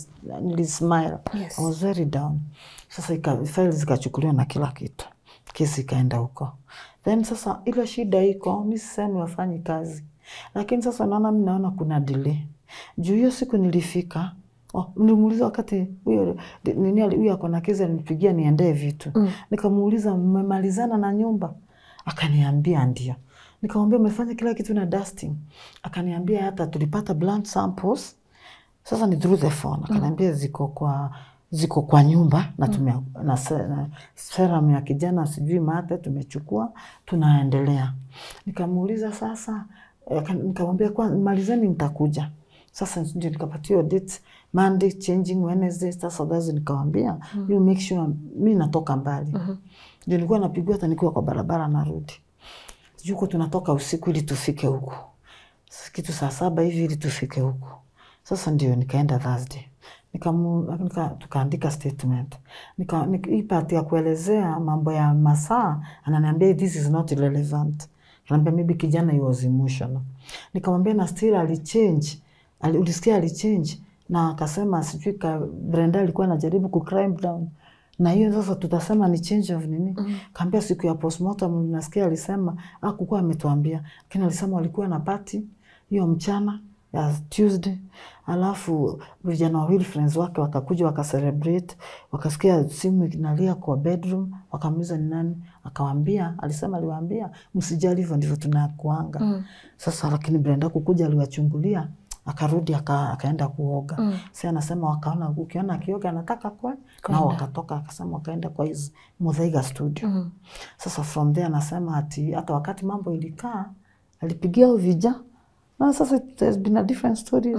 smile. Yes. I was very down. Sasa files zikachukuliwa na kila kitu. Kesi ikaenda huko. Then sasa ile shida iko, mimi sisemi wafanye kazi. Lakini sasa naona kuna delay. Juu hiyo siku nilifika nilimuuliza wakati huyo akona kesi alinipigia niendee vitu. Nikamuuliza mmemalizana na nyumba? Akaniambia ndio. Nikamwambia umefanya kila kitu na dusting? Akaniambia hata tulipata blood samples. Sasa ni through the phone. Akaniambia ziko kwa nyumba na serum ya kijana sijui mate tumechukua tunaendelea. Nikamuuliza sasa nikamwambia kwa malizeni nitakuja. Sasa ndio nikapatiwa date Monday changing Wednesday sasa dazi nikamwambia you make sure mimi natoka mbali. Ndio nilikuwa napigwa hata nikiwa kwa barabara narudi. Juko tunatoka usiku ili tufike huko. Kitu saa 7 hivi ili tufike huko. Sasa ndio nikaenda Thursday. Tukaandika statement. Hii part ya kuelezea mambo ya masaa ananiambia this is not relevant. Ananiambia maybe kijana he was emotional. Nikamwambia na still alichange. Ulisikia alichange na akasema sijui Brenda alikuwa anajaribu ku climb down. Na hiyo sasa tutasema ni change of nini? Kaambia siku ya postmortem nasikia alisema hakukuwa ametuambia. Lakini alisema walikuwa na party hiyo mchana ya Tuesday. Alafu vijana wawili friends wake wakakuja wakacelebrate, wakasikia simu inalia kwa bedroom, wakamuuliza ni nani? Alisema aliwaambia msijali hivyo ndivyo tunakuanga. Sasa lakini Brenda kukuja aliwachungulia, akarudi akaenda kuoga. Sasa anasema wakaona ukiona akioga anataka kwa nao wakatoka akasema wakaenda kwa hizo Muthaiga studio. Sasa from there anasema hata wakati mambo ilikaa alipigia vijana. Na sasa it has been a different story.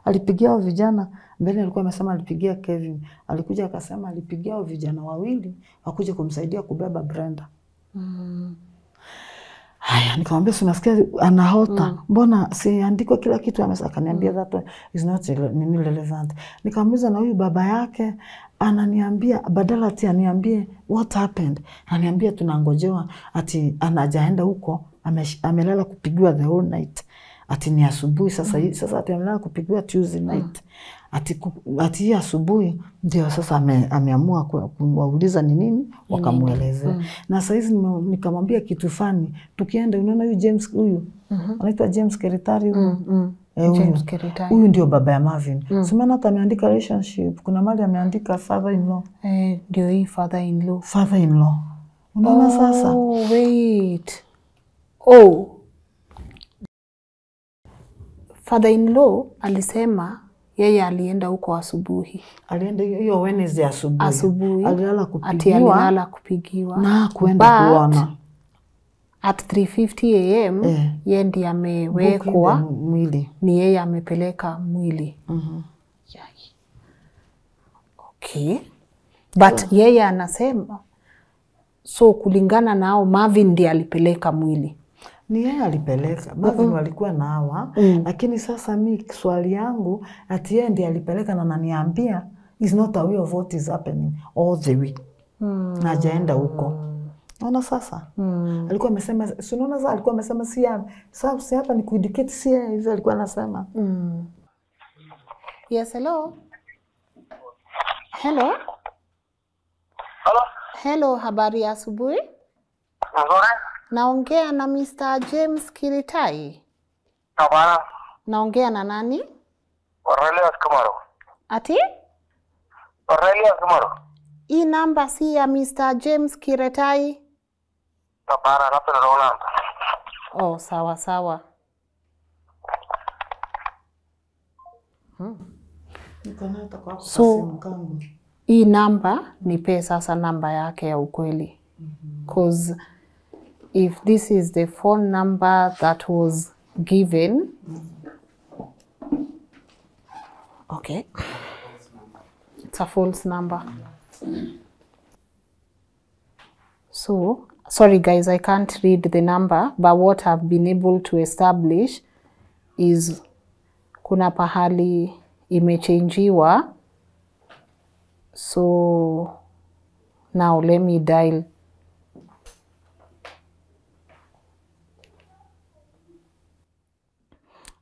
Alipigia vijana, mbele alikuwa amesema alipigia Kevin. Alikuja akasema alipigia vijana wawili wakuja kumsaidia kubeba Brenda. Haya nikamwambia unasikia anahota. Mbona siandikwa kila kitu akaniambia that is not relevant. Nikamwambia na huyu baba yake ananiambia badala ati aniambie what happened. Ananiambia tunangojewa ati anajaenda huko amelala kupigiwa the whole night. Ati ni asubuhi sasa ati amelala kupigiwa Tuesday night. Ati asubuhi ndio sasa ameamua kuwauliza ni nini wakamuelezea. Na sasa hizi nikamwambia kitu fani tukienda unaona huyu James huyu anaitwa James Keritari huyu. James Keritari. Huyu ndio baba ya Marvin. Simana hata ameandika relationship. Kuna mali ameandika father in law. Ndio hii father in law. Father in law. Unaona sasa? Wait. Father in law alisema yeye alienda huko asubuhi. Alienda hiyo Wednesday asubuhi. Asubuhi. Alilala Ati alilala kupigiwa. Na kuenda kuona. At 3:50 am, yeye ndiye amewekwa mwili. Ni yeye amepeleka mwili. Okay. But yeye anasema, so kulingana nao Marvin ndiye alipeleka mwili. Ni yeye alipeleka. Marvin walikuwa na hawa. Lakini sasa mimi swali yangu, ati yeye ndiye alipeleka na ananiambia, is not aware of what is happening all the way. Na hajaenda huko. Naona sasa. Alikuwa amesema, si unaona sasa alikuwa amesema si hapa ni kuidicate si hivyo alikuwa anasema. Yes, hello. Hello. Hello. Hello, habari ya asubuhi? Nzuri. Naongea na Mr. James Kiritai. Hapana. Naongea na nani? Aurelius Kamaro. Ati? Aurelius Kamaro. Hii namba si ya Mr. James Kiritai? Hapana, labda naona. Oh, sawa sawa. So, hii namba nipe sasa namba yake ya ukweli. Because if this is the phone number that was given, okay, it's a false number. So, sorry guys, I can't read the number, but what I've been able to establish is kuna pahali imechangiwa. So, now let me dial.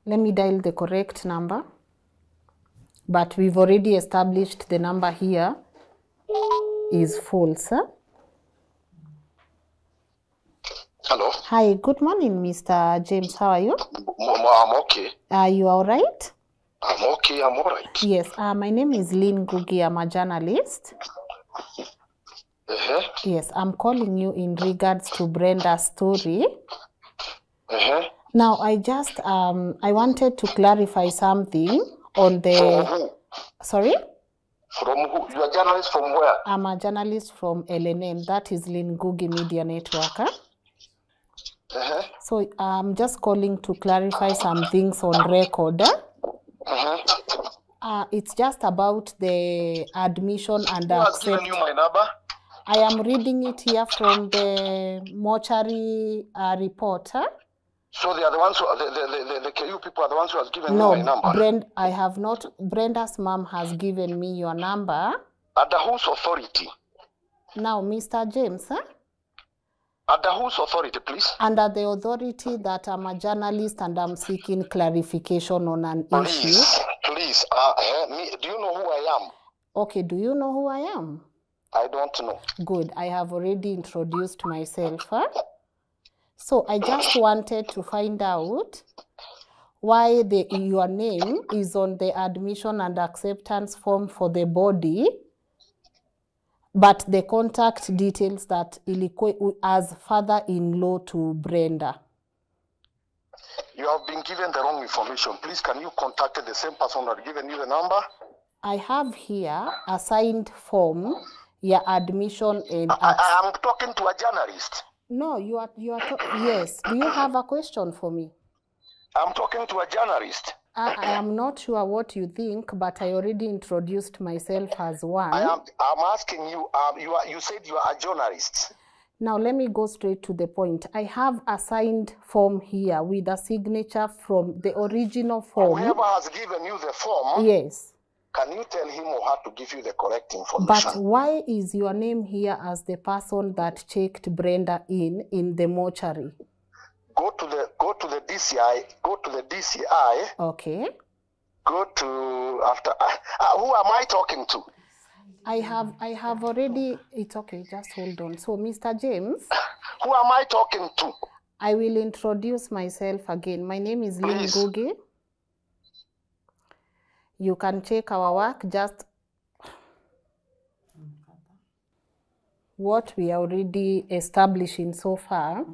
Let me dial the correct number. But we've already established the number here is false. Hello. Hi, good morning, Mr. James. How are you? I'm okay. Are you all right? I'm okay. I'm all right. Yes. My name is Lynn Gugi. I'm a journalist. Yes, I'm calling you in regards to Brenda's story. Now, I just, I wanted to clarify something on the... From who? Sorry? From who? You are a journalist from where? I'm a journalist from LNN. That is Lynn Gugi Media Network. So I'm just calling to clarify some things on record. It's just about the admission and Who has given you my number? I am reading it here from the mortuary report. So they are the ones who, the KU people are the ones who has given me my number? No, I have not. Brenda's mom has given me your number. Under whose authority? Now, Mr. James, Under whose authority, please? Under the authority that I'm a journalist and I'm seeking clarification on an issue. Please, do you know who I am? Okay, do you know who I am? I don't know. Good, I have already introduced myself. So I just wanted to find out why your name is on the admission and acceptance form for the body, but the contact details that ilikuwa as father-in-law to Brenda. You have been given the wrong information. Please, can you contact the same person who had given you the number? I have here a signed form, your admission and... I am talking to a journalist. No, you are yes. Do you have a question for me? I'm talking to a journalist. I am not sure what you think, but I already introduced myself as one. I'm asking you, you said you are a journalist. Now, let me go straight to the point. I have a signed form here with a signature from the original form. Whoever has given you the form, yes. Can you tell him or her to give you the correct information? But why is your name here as the person that checked Brenda in the mortuary? Go to the DCI. Go to the DCI. Okay. Go to after. Who am I talking to? I have already. It's okay. Just hold on. So, Mr. James. Who am I talking to? I will introduce myself again. My name is Lynn Gugi. You can check our work, just what we are already establishing so far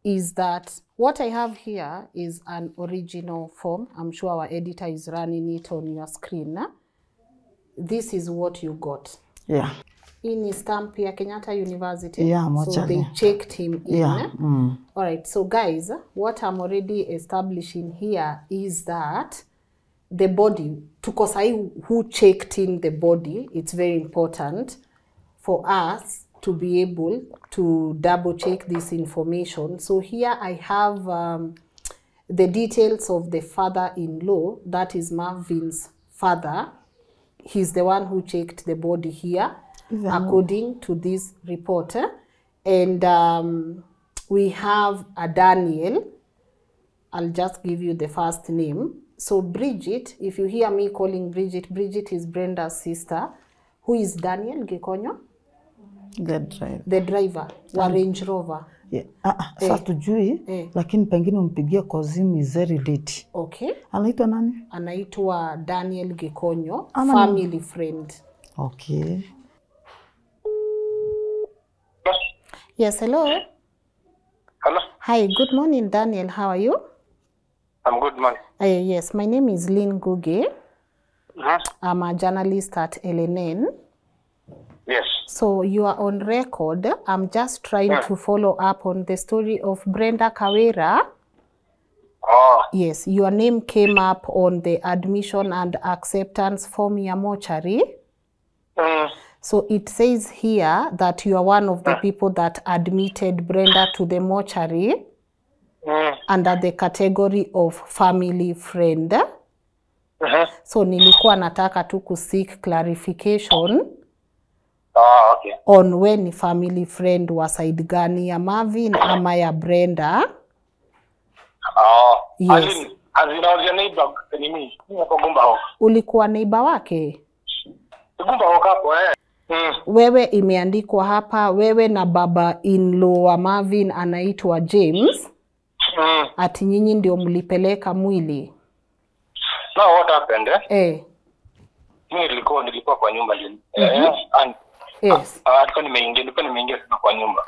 is that what I have here is an original form. I'm sure our editor is running it on your screen. This is what you got. Yeah. In his stamp here, Kenyatta University. Yeah, so they checked him in. Yeah. All right, so guys, what I'm already establishing here is that the body, because who checked in the body, it's very important for us to be able to double check this information. So here I have the details of the father-in-law, that is Marvin's father. He's the one who checked the body here, according to this report. And we have a Daniel. I'll just give you the first name. So Bridget, if you hear me calling Bridget, Bridget is Brenda's sister. Who is Daniel Gikonyo? The driver. The driver wa Range Rover. Yeah. Sasa tujui, lakini pengine umpigie Kozim is very late. Okay. Anaitwa nani? Anaitwa Daniel Gikonyo, family friend. Okay. Yes, hello. Hello? Hi, good morning, Daniel. How are you? I'm good, man. Yes, my name is Lynn Guge. I'm a journalist at LNN. Yes. So you are on record. I'm just trying to follow up on the story of Brenda Kawira. Oh. Yes, your name came up on the admission and acceptance form ya mortuary. So it says here that you are one of the people that admitted Brenda to the mortuary under the category of family friend. So nilikuwa nataka tu kuseek clarification Okay. on when family friend wa side gani ya Marvin ama ya Brenda. Yes. As in I was your neighbor, nini? Niko Gumbaho. Ulikuwa neighbor wake? Gumbaho hapo Wewe imeandikwa hapa, wewe na baba in-law wa Marvin anaitwa James. Ati nyinyi ndio mlipeleka mwili. No, what happened? Mimi nilikuwa kwa nyumba ndio. Yes. Nilikuwa nimeingia kwa nyumba.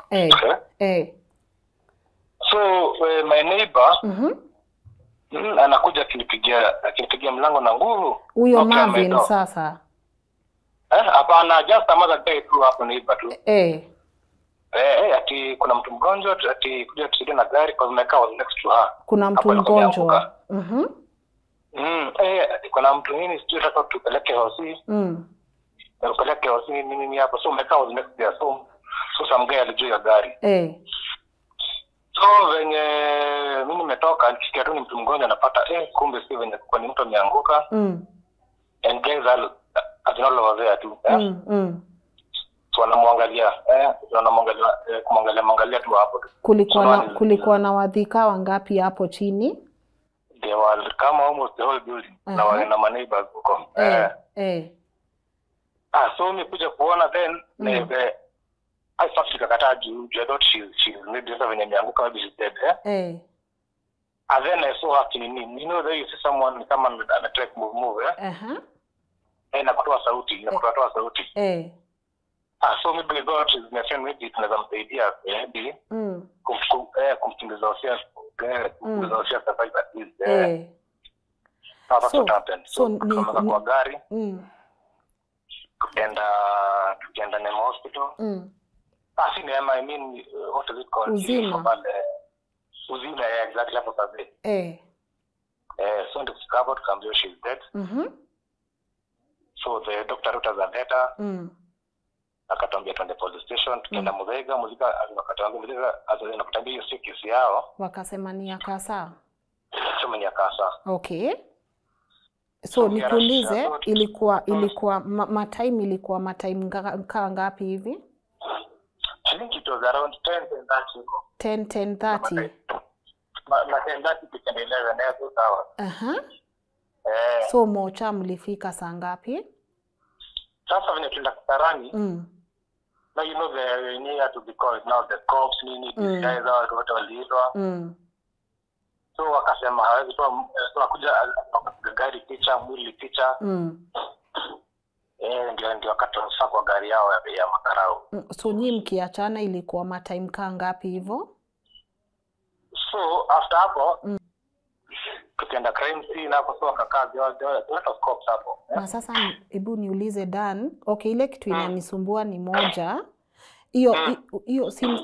So my neighbor anakuja akinipigia mlango na nguvu. Huyo Marvin sasa. Hapana, just another day tu hapo neighbor tu. Ati kuna mtu mgonjwa, ati kuja tusaidie na gari kwa meka was next to her. Kuna mtu mgonjwa. Kuna mtu nini sijui hata tupeleke hosi. Tupeleke hosi nini hapo, so meka was next there, so some guy alijua ya gari. So venye mimi nimetoka nikisikia tu ni mtu mgonjwa napata kumbe si venye kwa ni mtu ameanguka. And guys all over there too. So wanamwangalia kumwangalia tu hapo. Kulikuwa na wadhika wangapi hapo chini? They were come almost the whole building. Na my neighbors huko. So nimekuja kuona then I thought nikakataa juu I thought she's maybe just venye ameanguka maybe she's dead. And then I saw her kinini. You know there you see someone kama ana try to move. Na kutoa sauti, so maybe God is my friend, maybe tunaweza msaidia maybe kumkimbiza Hosea survive at least. That's what happened. So kama kwa gari tukienda Nema Hospital. I mean what is it called? Uzima. Uzima, yeah, exactly hapo sabe. So discovered Kambio she's dead. So the doctor wrote us a letter. Akatambia twende police station, tukaenda Muthaiga akatambia nakutambia hiyo si kesi yao. Wakasema ni ya kasa. Sema ni ya kasa. Okay. So nikuulize ilikuwa time ilikuwa ngapi hivi? I think it was around 10:30 huko. 10:30. Na 10:30 to 11 hours. So mocha mlifika saa ngapi? Sasa venye tuenda Kasarani. Now you know the near to be called now the cops nini these guys out what waliitwa. So wakasema hawezi tu akuja gari picha mwili picha. Ndio akatransfer kwa gari yao ya Makarau. So nyinyi mkiachana ilikuwa time kaa ngapi hivyo? So after hapo tukaenda crime scene hapo, so akakaa lot of cops hapo. Na sasa hebu niulize Dan, okay, ile kitu inanisumbua ni moja. Hiyo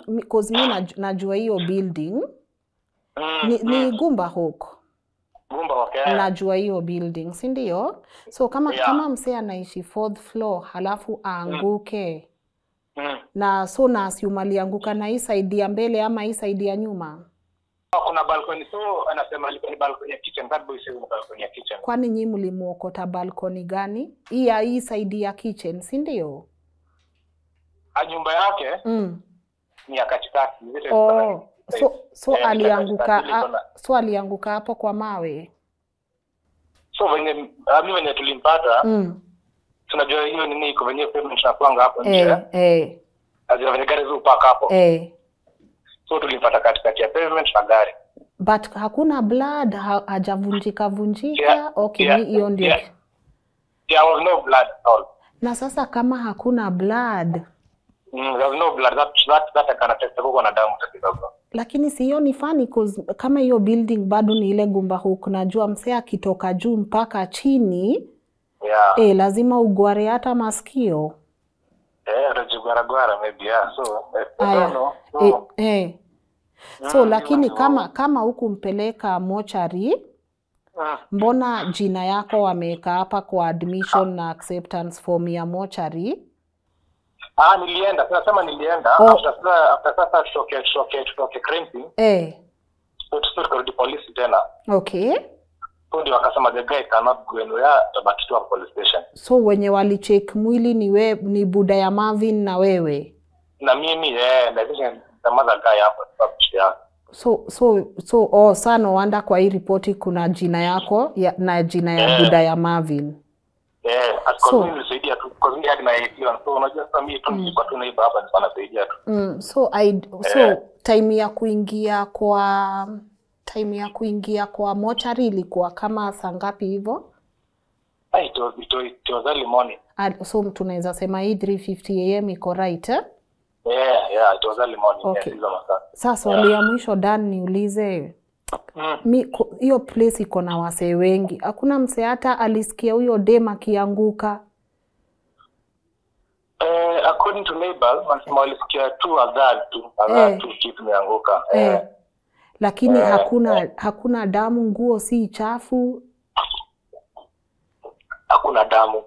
because mimi najua hiyo building ni Gumba Hawk. Najua hiyo building, si ndio? So kama msee anaishi 4th floor halafu aanguke. Na so na assume alianguka na hii side ya mbele ama hii side ya nyuma? Kuna balcony, so anasema ni balcony ya kitchen. That boy says balcony ya kitchen. Kwani nyinyi mlimuokota balcony gani? Hii side ya kitchen, si ndio? Nyumba yake ni ya katikati. So alianguka hapo kwa mawe. So venye tulimpata tunajua hiyo nini iko venye payment tunakuanga hapo nje. Azia venye gari zupaka hapo. So tulimpata katikati ya pavement na gari. But hakuna blood, hajavunjika. Okay, hiyo ndio. There was no blood at all. Na sasa kama hakuna blood, there was no blood, that I can attest kwa na damu kidogo. Lakini si hiyo ni funny cause kama hiyo building bado ni ile Gumba Hawk, najua msee akitoka juu mpaka chini lazima ugware hata masikio. Rajugwara maybe so I don't know. So lakini kama huku mpeleka mochari, mbona jina yako wameweka hapa kwa admission na acceptance form ya mochari? Nilienda. Tunasema nilienda. After sasa shoke cramping. So tukarudi police tena. Okay. So ndio wakasema the guy cannot go anywhere, tabaki tu police station. So wenye walicheck mwili ni buda ya Marvin na wewe? Na mimi na vision the mother guy hapo ya. So sana wanda kwa hii ripoti kuna jina yako na jina ya buda ya Marvin. So nilisaidia tu because mimi hadi na hiyo, so unajua sasa mimi tu nilikuwa tu naiba hapa nilikuwa nasaidia tu. So time ya kuingia kwa mochari ilikuwa kama saa ngapi hivyo? It was early morning. So tunaweza sema hii 3:50 am iko right it was early morning. Okay. Sasa swali ya mwisho Dan niulize. Hiyo place iko na wasee wengi. Hakuna msee hata alisikia huyo dem akianguka? According to neighbors, walisikia tu adhari tu kitu imeanguka. Lakini hakuna damu, nguo si chafu. Hakuna damu.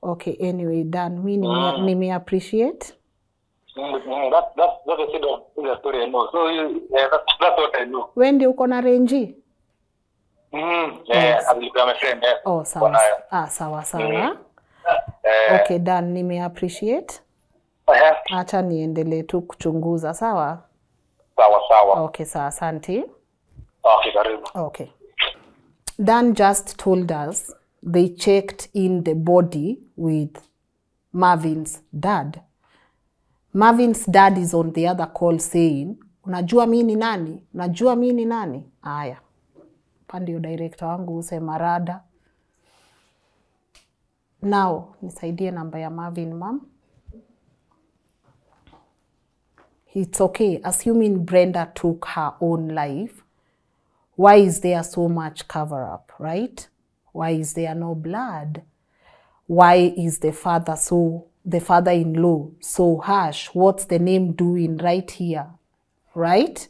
Okay, anyway, Dan, mimi nime appreciate. That's the story I know. So that's what I know. When uko na Renji? Alikuwa my friend. Sawa. Okay, Dan, nime appreciate. Acha niendelee tu kuchunguza, sawa? Sawa. Okay, sawa, asante. Okay, karibu. Okay. Dan just told us they checked in the body with Marvin's dad. Marvin's dad is on the other call saying, unajua mimi ni nani? Unajua mimi ni nani? Haya. Pande yo director wangu usema rada. Now, nisaidie namba ya Marvin, ma'am. It's okay. Assuming Brenda took her own life, why is there so much cover up, right? Why is there no blood? Why is the father-in-law so harsh? What's the name doing right here, right?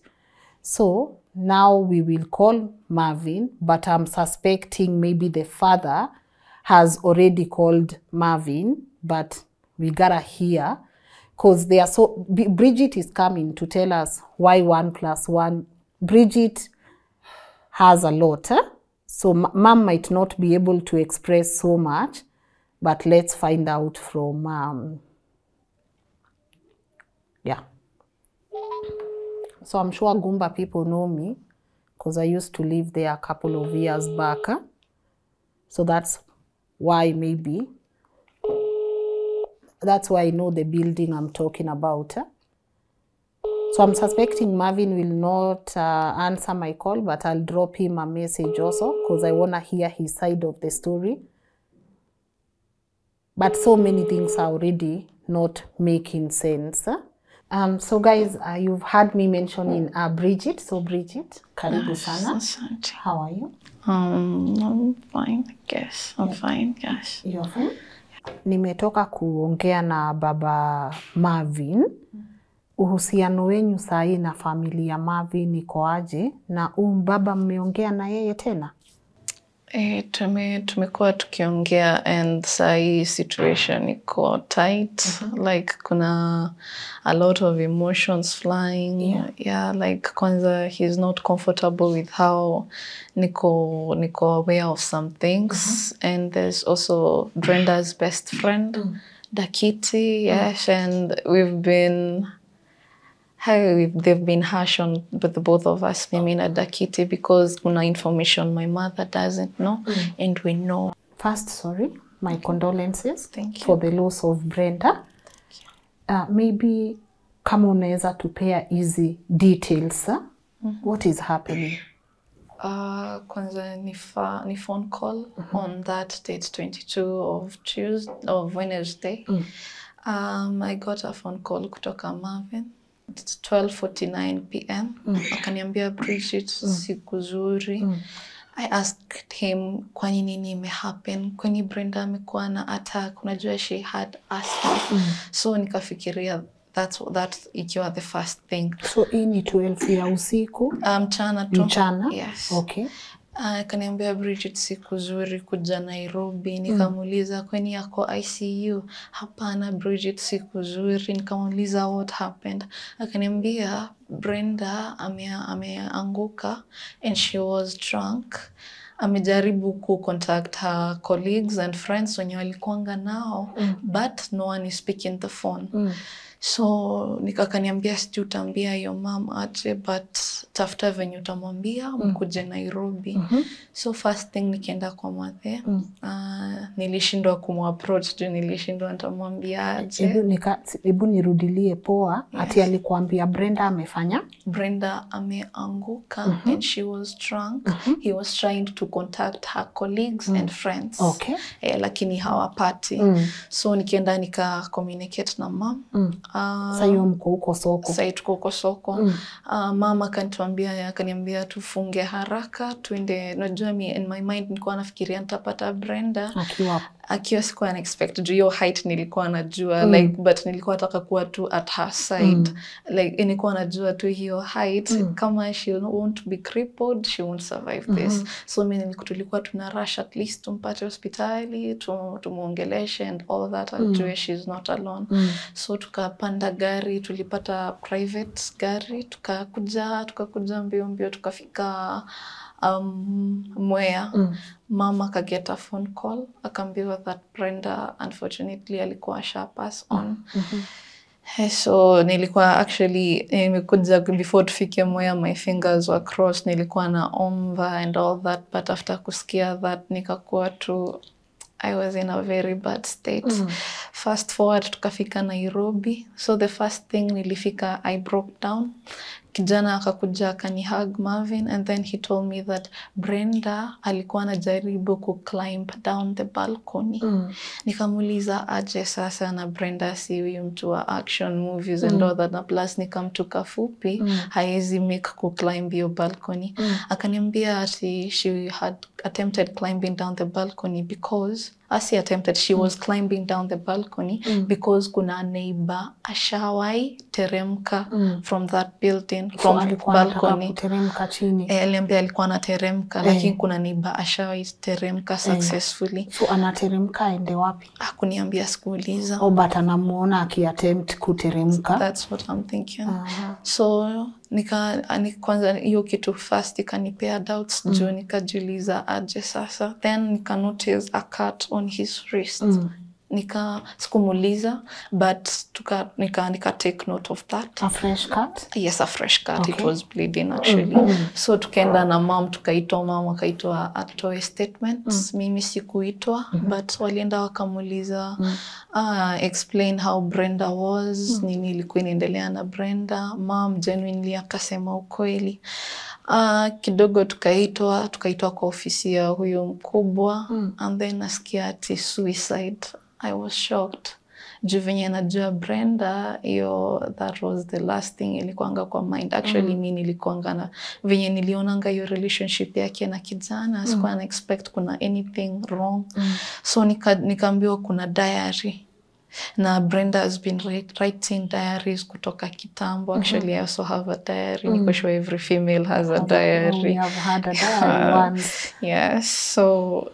So now we will call Marvin, but I'm suspecting maybe the father has already called Marvin, but we gotta hear, because they are so, Bridget is coming to tell us why 1 + 1. Bridget has a lot, so mom might not be able to express so much, but let's find out from, So I'm sure Gumba people know me, because I used to live there a couple of years back. So that's why maybe, that's why I know the building I'm talking about. So I'm suspecting Marvin will not answer my call, but I'll drop him a message also, because I want to hear his side of the story. But so many things are already not making sense. So guys, you've heard me mentioning Bridget. So Bridget, karibu sana. Asante. How are you? I'm fine, I guess. I'm fine, yes. You're fine? Nimetoka kuongea na baba Marvin. Uhusiano wenyu sahi na familia Marvin iko aje? Na baba mmeongea na yeye tena? Tumekuwa tukiongea and sahi situation iko tight. Like kuna a lot of emotions flying. Yeah, like kwanza he's not comfortable with how niko aware of some things. And there's also Brenda's best friend, Dakiti, yes, and they've been harsh on with the both of us, Mimi na Dakiti, because kuna information my mother doesn't know, and we know. First, sorry, my condolences. Thank you. For the loss of Brenda. Maybe kama unaweza tupea easy details, what is happening? Kwanza ni phone call on that date 22 of Wednesday. I got a phone call kutoka Marvin. It's 12:49 p.m. Akaniambia, Bridget, siku zuri. I asked him kwani nini imehappen, kwani Brenda amekuwa na attack, unajua she had asthma. So nikafikiria that's ikiwa the first thing. So hii ni 12 ya usiku? Mchana tu. Mchana? Yes. Okay. Kaniambia, Bridget, siku zuri kuja Nairobi. Nikamuuliza kwani yako ICU? Hapana Bridget, siku zuri. Nikamuuliza what happened? Akaniambia Brenda ameanguka and she was drunk. Amejaribu contact her colleagues and friends wenye walikuanga nao, but no one is speaking the phone. So nikakaniambia sijui utaambia your mom aje, but tafuta venye utamwambia mkuje Nairobi. So first thing nikienda kwa mother, nilishindwa kumapproach juu nilishindwa nitamwambia aje. Hebu nirudilie poa. Ati alikuambia Brenda amefanya? Brenda ameanguka and she was drunk. He was trying to contact her colleagues and friends. Okay. Lakini hawapati. So nikienda nika communicate na mom. Sasa hiyo mko huko soko? Sasa tuko huko soko. Mama akaniambia tufunge haraka tuende. Najua in my mind nilikuwa nafikiria nitapata Brenda akiwa sikuwa unexpected. Hiyo height nilikuwa najua like, but nilikuwa nataka kuwa tu at her side. Like nilikuwa najua tu hiyo height kama she won't be crippled, she won't survive this. So mimi tulikuwa tuna rush at least tumpate hospitali, tumuongeleshe and all that, ajue she's not alone. So tukapanda gari, tulipata private gari, tukakuja mbio tukafika Mwea. Mama akageta phone call, akaambiwa that Brenda unfortunately alikuwa pass on. So nilikuwa actually nimekuja before tufike Mwea, my fingers were crossed, nilikuwa naomba and all that, but after kusikia that nikakuwa tu I was in a very bad state. Fast forward tukafika Nairobi. So the first thing nilifika, I broke down. Kijana akakuja akanihug Marvin, and then he told me that Brenda alikuwa anajaribu climb down the balcony. Nikamuuliza aje sasa, na Brenda si huyu mtu wa action movies and all that, na plus nikamtuka fupi, haezi make climb your balcony. Akaniambia ati she had attempted climbing down the balcony because she was climbing down the balcony because kuna neighbor ashawai teremka from that building, from balcony. Kuteremka chini. Aliambia alikuwa anateremka, lakini kuna neighbor ashawai teremka successfully. So anateremka ende wapi? Hakuniambia, sikuuliza. But anamuona akiattempt kuteremka. That's what I'm thinking. So kwanza hiyo kitu first ikanipea doubts, juu nikajiuliza aje sasa. Then nika notice a cut on his wrist. Sikumuuliza, but nika take note of that. A fresh cut? Yes, a fresh cut. Okay. It was bleeding actually. So tukaenda na mom, tukaitwa mom, akaitwa atoe statements. Mimi sikuitwa, but walienda wakamuuliza explain how Brenda was, nini ilikuwa inaendelea na Brenda. Mom genuinely akasema ukweli. Kidogo tukaitwa kwa ofisi ya huyo mkubwa, and then nasikia ati suicide. I was shocked. Juu venye najua Brenda, that was the last thing ilikuanga kwa mind. Actually, mimi nilikuanga na venye nilionanga hiyo relationship yake na kijana, sikuwa na expect kuna anything wrong. So nikaambiwa kuna diary. Na Brenda has been writing diaries kutoka kitambo. Actually, I also have a diary. Niko sure every female has a diary. We have had a diary once. Yes. So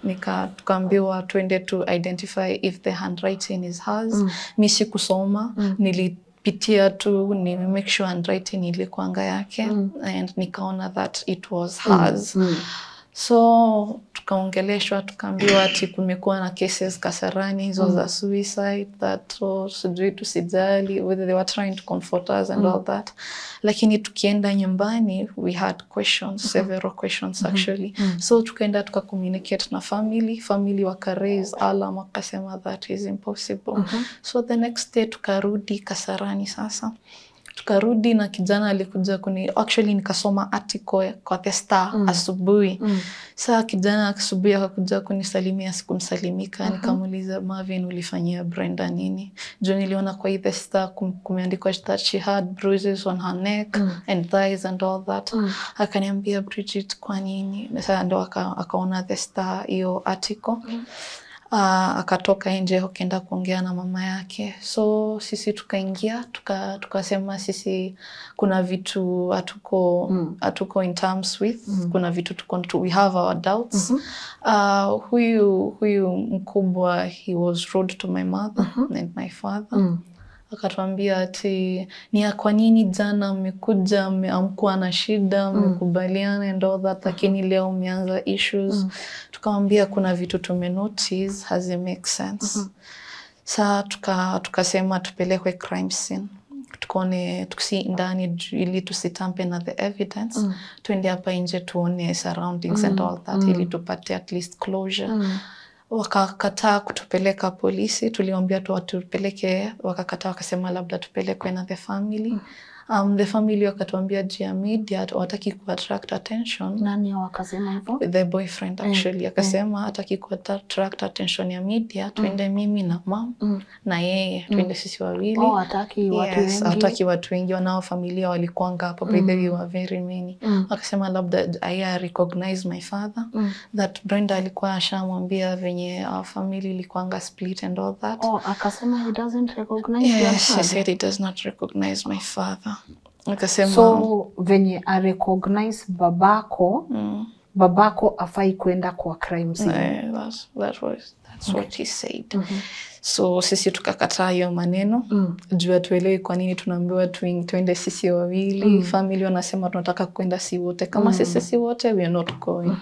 tukaambiwa twende to identify if the handwriting is hers. Mimi sikusoma. Nilipitia tu ni make sure handwriting ilikuanga yake. And nikaona that it was hers. So tukaongeleshwa, tukaambiwa ati kumekuwa na cases Kasarani hizo za suicide, that sijui tusijali, whether they were trying to comfort us and all that. Lakini tukienda nyumbani, we had questions, several questions actually. So tukaenda communicate na family waka raise alarm, wakasema that is impossible. So the next day tukarudi Kasarani sasa. Tukarudi na kijana alikuja actually nikasoma article kwa The Star asubuhi. Saa kijana asubuhi akakuja kunisalimia, sikumsalimika. Nikamuuliza, Marvin, ulifanyia Brenda nini? Juu niliona kwa The Star kumeandikwa that she had bruises on her neck and thighs and all that. Akaniambia, Bridget, kwa nini? Sasa ndo akaona The Star hiyo article. Akatoka nje akaenda kuongea na mama yake. So sisi tukaingia, tukasema sisi kuna vitu hatuko in terms with, kuna vitu we have our doubts. Huyu mkubwa, he was rude to my mother and my father. Akatuambia ati ni kwa nini jana mmekuja amkuwa na shida, mmekubaliana and all that, lakini leo umeanza issues. Tukamwambia kuna vitu tumenotice hazi make sense. Saa tukasema tupelekwe crime scene. Tukone tuksi ndani ili tusitampe na the evidence. Tuende hapa nje tuone surroundings and all that ili tupate at least closure. Wakakataa kutupeleka polisi, tuliwaambia tu watupeleke, wakakataa, wakasema labda tupelekwe na the family. The family wakatuambia jia media wataki ku-attract attention. Nani wakasema hivyo? The boyfriend actually akasema hataki ku-attract attention ya media, tuende mimi na mom na yeye, tuende sisi wawili. Hataki watu wengi. Hataki watu wengi, wanao familia walikuanga hapo, by the way were very many. Akasema labda I recognize my father, that Brenda alikuwa ashamwambia venye our family ilikuanga split and all that. Akasema he doesn't recognize your father. He said he does not recognize my father. Akasema, so venye recognize babako afai kwenda kwa crime scene. That's what he said. So sisi tukakataa hiyo maneno. Juu tuelewe kwa nini tunaambiwa tuende sisi wawili. Family wanasema tunataka kwenda si wote. Kama sisi si wote, we are not going.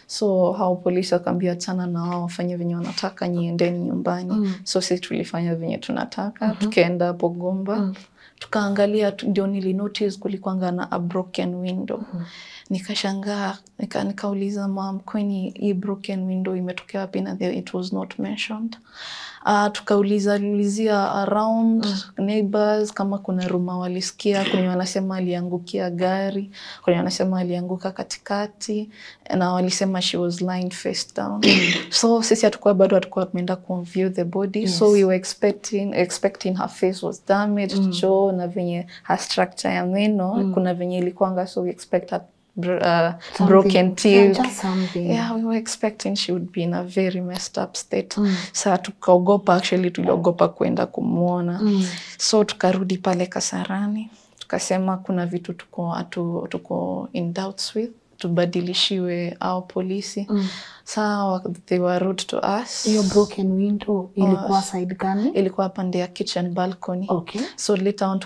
So hao polisi wakaambia achana na wao, wafanye venye wanataka, niendeni nyumbani. So sisi tulifanya venye tunataka. Tukaenda hapo Gomba. Tukaangalia, ndio nilinotice kulikuanga na a broken window. Nikashangaa, nikauliza mom, kwani hii broken window imetokea wapi na it was not mentioned. Tukaulizia around neighbors kama kuna ruma walisikia, kuna wanasema aliangukia gari, kuna wanasema alianguka katikati, na walisema she was lying face down. So sisi hatukuwa tumeenda view the body. So we were expecting her face was damaged, jaw na venye her structure ya meno kuna venye ilikuanga, so we expect her broken teeth. Yeah, we were expecting she would be in a very messed up state. Saa tuliogopa kwenda kumuona. So tukarudi pale Kasarani. Tukasema kuna vitu tuko in doubts with, tubadilishiwe au polisi. Saa they were rude to us. Hiyo broken window ilikuwa side gani? Ilikuwa pande ya kitchen balcony. Okay. So later on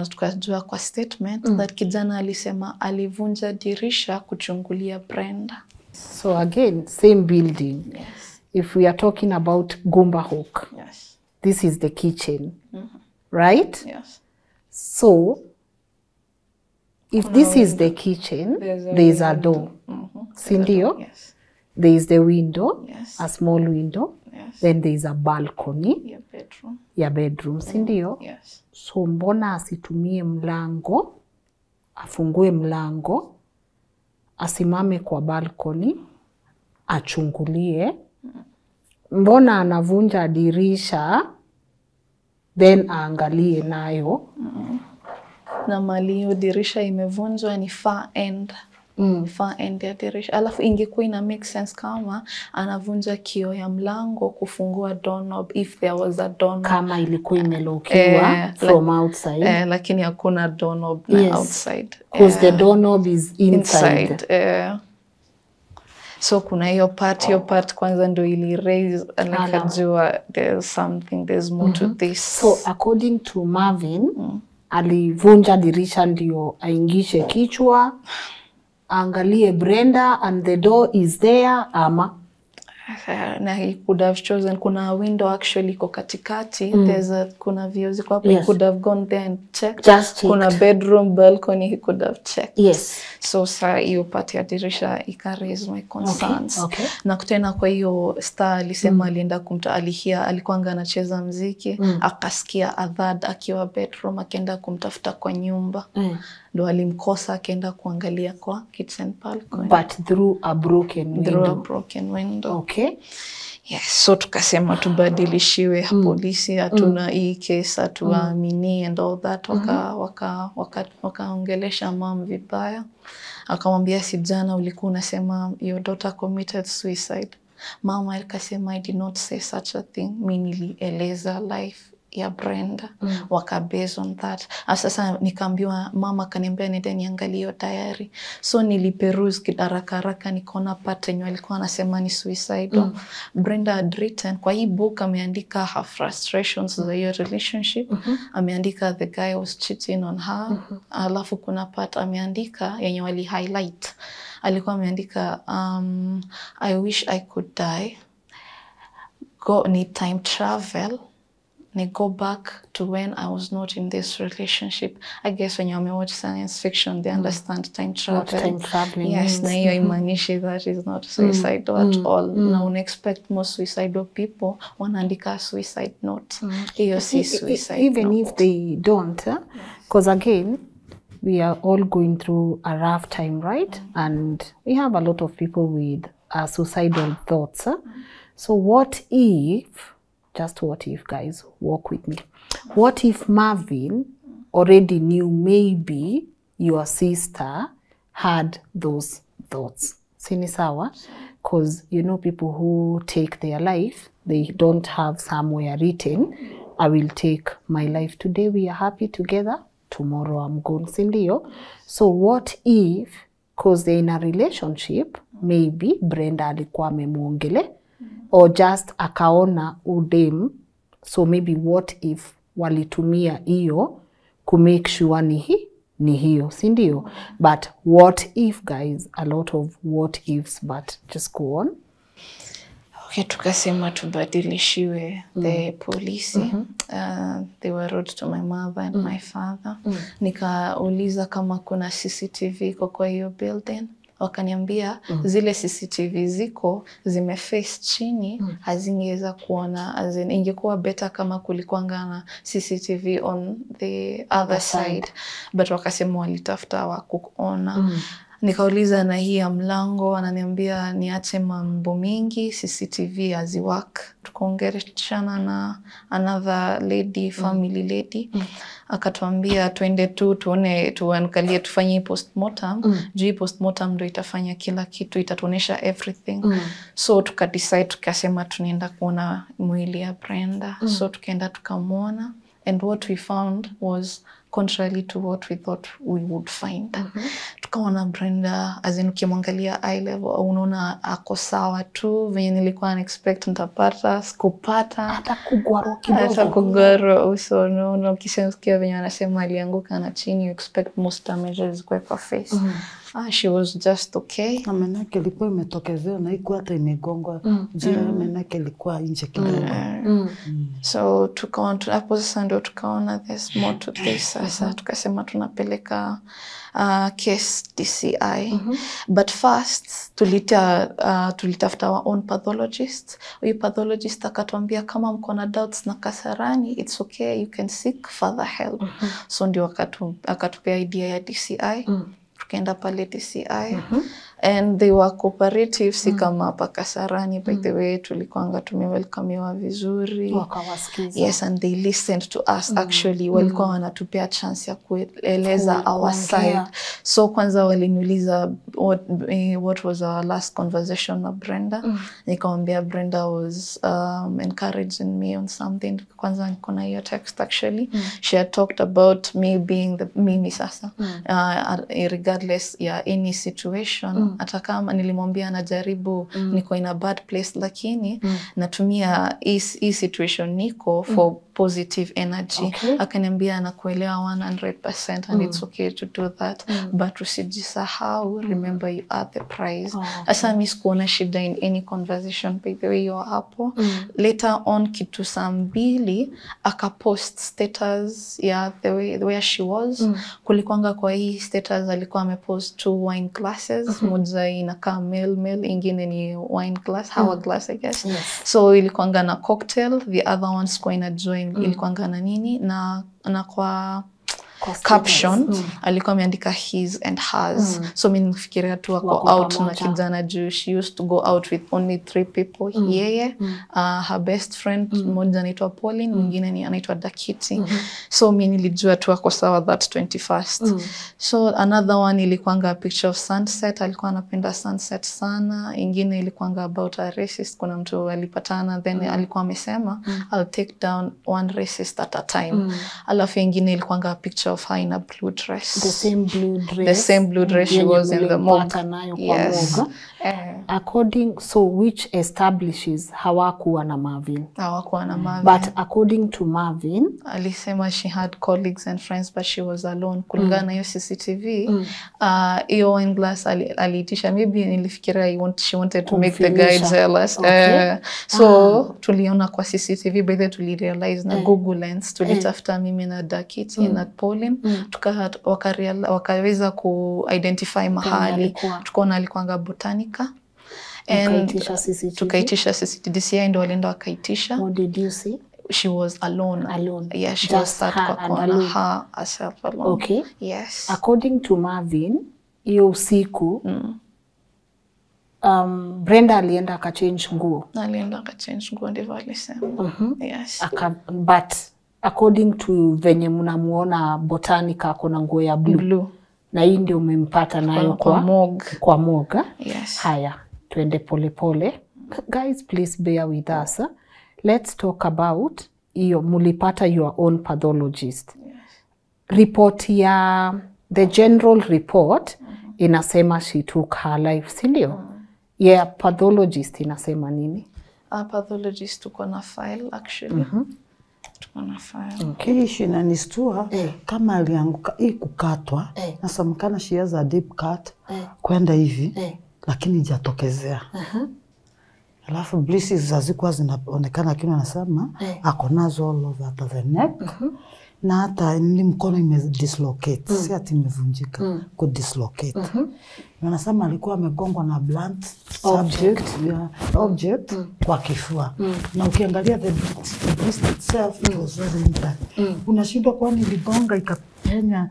tukajua kwa statement that kijana alisema alivunja dirisha kuchungulia Brenda. So again, same building. Yes. If we are talking about Gomba Hawk, Yes. this is the kitchen, right? Yes. So if this is the kitchen, there is a door. Sindio? Yes. There is the window, Yes. a small window. Yes. Then there is a balcony Your bedroom. bedroom, sindio? Yes. So mbona asitumie mlango, afungue mlango, asimame kwa balcony, achungulie? Mbona anavunja dirisha then aangalie nayo. Na mali hiyo dirisha imevunjwa ni far end. Far end ya dirisha. Alafu ingekuwa ina make sense kama anavunja kio ya mlango kufungua doorknob if there was a doorknob. Kama ilikuwa imelokiwa from outside. Lakini hakuna doorknob outside. Because the doorknob is inside. So kuna hiyo part kwanza ndo ili raise nikajua there's more to this. So according to Marvin, alivunja dirisha ndio aingishe kichwa, angalie Brenda and the door is there ama na he could have chosen, kuna window actually iko katikati, kuna views kwa hapo, he could have gone there and checked. Kuna bedroom balcony, he could have checked. So saa hiyo part ya dirisha ika raise my concerns. Na kutena kwa hiyo star alisema alienda alihia, alikuwa anacheza muziki, akasikia adhad akiwa bedroom, akaenda kumtafuta kwa nyumba. Ndo alimkosa, akaenda kuangalia kwa kitchen balcony. But through a broken window. Yes, so tukasema tubadilishiwe polisi, hatuna hii case, hatuamini and all that. Wakaongelesha mom vibaya. Akamwambia si jana ulikuwa unasema your daughter committed suicide. Mama akasema I did not say such a thing. Mimi nilieleza life ya Brenda. Waka based on that. Sasa nikaambiwa, mama kaniambia nende niangalie diary. So niliperuse kidaraka nikaona part yenye alikuwa anasema ni suicidal. Brenda had written kwa hii book, ameandika her frustrations za hiyo relationship. Ameandika the guy was cheating on her. Alafu kuna part ameandika yenye wali highlight. Alikuwa ameandika I wish I could die. Need time travel. They go back to when I was not in this relationship. I guess when you watch science fiction, they understand time travel. What time traveling means. Na hiyo imanishi that is not suicidal at all. Na unexpect most suicidal people wanaandika suicide note. Hiyo si suicide even note. If they don't, because again, we are all going through a rough time, right? And we have a lot of people with suicidal thoughts. So what if, just what if, guys, walk with me. What if Marvin already knew maybe your sister had those thoughts? Sinisawa? Because, you know, people who take their life, they don't have somewhere written, I will take my life today, we are happy together, tomorrow I'm gone. Sindio? So what if, because they're in a relationship, maybe Brenda alikuwa amemuongele, or just akaona udem, so maybe what if walitumia iyo ku make sure ni hiyo, sindio? But what if, guys, a lot of what ifs, but just go on. Okay, tukasema tubadilishiwe the police. They were rude to my mother and my father. Nikauliza kama kuna CCTV kwa hiyo building. Wakaniambia zile CCTV ziko zimeface chini, hazingeweza kuona, ingekuwa better kama kulikuanga na CCTV on the other side. But wakasema walitafuta wakuona. Nikauliza na hii ya mlango, ananiambia niache mambo mingi, CCTV haziwork. Tukaongeleshana na another lady, family lady. Akatuambia tuende tuangalie, tufanye postmortem. Juu postmortem ndo itafanya kila kitu, itatuonesha everything. So tukadecide, tukasema tunaenda kuona mwili ya Brenda. So tukaenda tukamwona, and what we found was contrary to what we thought we would find. Tukaona Brenda, as in ukimwangalia eye level, unaona ako sawa tu, venye nilikuwa unexpect nitapata, sikupata. Hata kugwaro kidogo. Hata kugwaro uso, no, ukisikia venye anasema alianguka na chini, you expect most damages kwa face. She was just okay. Amenake ilikuwa imetokezea na ikuwa hata imegongwa. Amenake ilikuwa nje kidogo. So hapo sasa ndio tukaona there's more to this. Sasa tukasema tunapeleka case DCI. But first tulitafuta our own pathologist. Huyu pathologist akatuambia kama mko na doubts na Kasarani, it's okay, you can seek further help. So ndio akatupea idea ya DCI. Tukaenda pale DCI. And they were cooperative, si kama hapa Kasarani. By the way, tulikuanga tumewelcomewa vizuri. Wakawasikiza. Yes, and they listened to us actually. Walikuwa wanatupea chance ya kueleza our side. So kwanza waliniuliza what was our last conversation na Brenda. Nikamwambia Brenda was encouraging me on something. Kwanza niko na hiyo text actually. She had talked about me being the mimi sasa. Regardless ya any situation. Hata kama nilimwambia najaribu niko in a bad place, lakini natumia hii situation niko for positive energy. Akaniambia nakuelewa 100% and it's okay to do that. But usijisahau, remember you are the prize. Asa mimi sikuona shida in any conversation by the way you're hapo. Later on kitu saa 2 akapost status ya the way she was. Kulikuanga kwa hii status alikuwa amepost 2 wine glasses. Moja inakaa male, ingine ni wine glass, hourglass I guess. So ilikuanga na cocktail, the other ones kwa ina join ilikuanga na nini na kwa caption alikuwa ameandika his and hers. So mimi nifikiria tu wako out na kijana juu she used to go out with only 3 people. Yeye, her best friend mmoja anaitwa Pauline, mwingine ni anaitwa Dakiti. So mimi nilijua tu wako sawa that 21st. So another one ilikuanga a picture of sunset, alikuwa anapenda sunset sana. Ingine ilikuanga about a racist, kuna mtu alipatana then alikuwa amesema I'll take down one racist at a time. Alafu ingine ilikuanga a picture of her in a blue dress. The same blue dress. The same blue dress she was in the morgue. Yes. According, so which establishes hawakuwa na Marvin. Hawakuwa na Marvin. But according to Marvin, alisema she had colleagues and friends but she was alone. Kulingana hiyo CCTV, hiyo wine glass aliitisha. Maybe nilifikiria she wanted to make the guy jealous. So tuliona kwa CCTV, by the tulirealize na Google Lens, tulitafuta mimi na Dakiti na Pauline, wakaweza ku-identify mahali. Tukaona alikuanga Botanica. And tukaitisha CCTV. DCI ndio walienda wakaitisha. What did you see? She was alone. Yeah, she was sat kwa kona. Her herself alone. Okay. Yes. According to Marvin, hiyo usiku, Brenda alienda akachange nguo. Alienda akachange nguo ndivyo alisema. Yes. But according to venye mnamuona Botanica akona nguo ya blue. Na hii ndio umempata nayo kwa morgue. Yes. Haya, tuende pole pole. Guys, please bear with us. Let's talk about iyo mulipata your own pathologist. Yes. Report ya the general report inasema she took her life, si ndio? Yeah, pathologist inasema nini? Pathologist tuko na file actually. Tuko na file. Okay, issue inanistua kama alianguka hii kukatwa. Nasemekana she has a deep cut kwenda hivi lakini hajatokezea. Alafu blisters hazikuwa zinaonekana, lakini anasema ako nazo all over the neck. Na hata ni mkono imedislocate, si ati imevunjika, ku dislocate. Wanasema alikuwa amegongwa na blunt object kwa kifua. Na ukiangalia the breast itself it was very intact. Unashindwa kwani iligonga ikapenya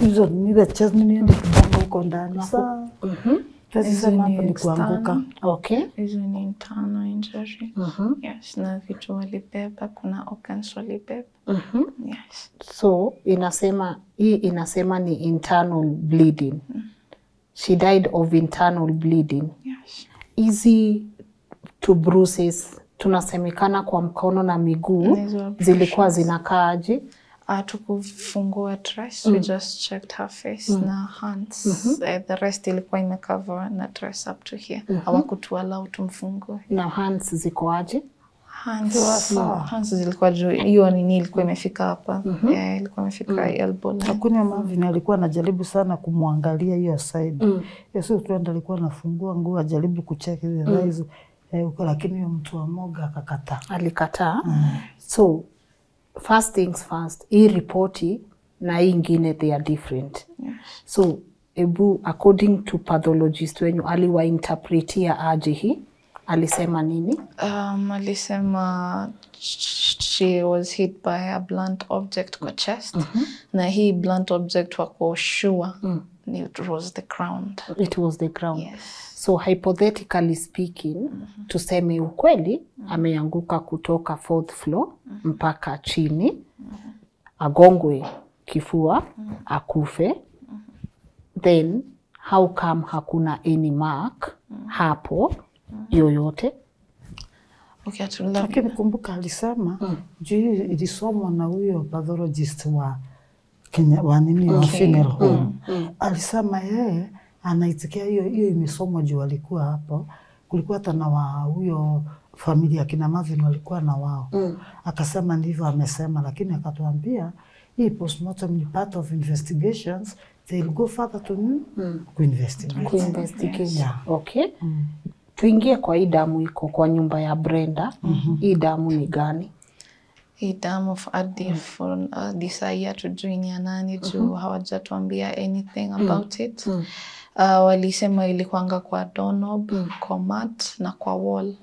hizo ni chest niende kudanga huko ndani. Sasa sema hapo ni kuanguka. Okay. Hizo ni internal injury. Yes, na vitu walibeba, kuna organs walibeba. Yes. So hii inasema ni internal bleeding. She died of internal bleeding. Yes. Easy to bruises. Tunasemekana kwa mkono na miguu zilikuwa zinakaaje? Tukufungua dress, we just checked her face na hands. The rest ilikuwa imecover na dress up to here. Hawakutuallow tumfungue. Na hands ziko aje? Hands zilikuwa juu. Hiyo nini ilikuwa imefika hapa. Ilikuwa imefika elbow line. Hakuna Marvin alikuwa anajaribu sana kumwangalia hiyo side. Yesu tuenda alikuwa anafungua nguo ajaribu kucheck ile rise. Lakini huyo mtu wa morgue akakataa. Alikataa. So first things first, hii ripoti na hii ingine they are different. So according to pathologist wenyu aliwainterpretia aje hii? Alisema nini? Alisema she was hit by a blunt object kwa chest. Na hii blunt object wako sure it was the ground. It was the ground. Yes. So hypothetically speaking, tuseme ukweli, ameanguka kutoka 4th floor mpaka chini, agongwe kifua, akufe, then how come hakuna any mark hapo yoyote? Okay, lakini kumbuka alisema juu ilisomwa na huyo pathologist wa Kenya wa nini wa funeral home. Alisema yeye anaitikia hiyo imesomwa juu alikuwa hapo. Kulikuwa hata na huyo familia kina Marvin walikuwa na wao. Akasema ndivyo amesema, lakini akatuambia hii postmortem ni part of investigations. They'll go further to investigate. Yeah. Okay. Tuingie kwa hii damu iko kwa nyumba ya Brenda. Hii damu ni gani? Hii damu desire tujui ni ya nani juu hawajatuambia anything about it. Walisema ilikuanga kwa doorknob, kwa mat na kwa wall.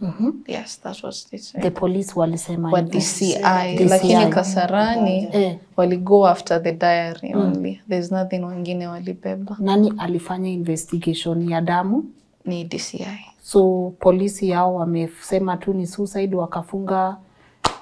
Yes, that was this. The police walisema kwa DCI. Lakini Kasarani wali go after the diary only. There's nothing wengine walibeba. Nani alifanya investigation ya damu? Ni DCI. So polisi hao wamesema tu ni suicide, wakafunga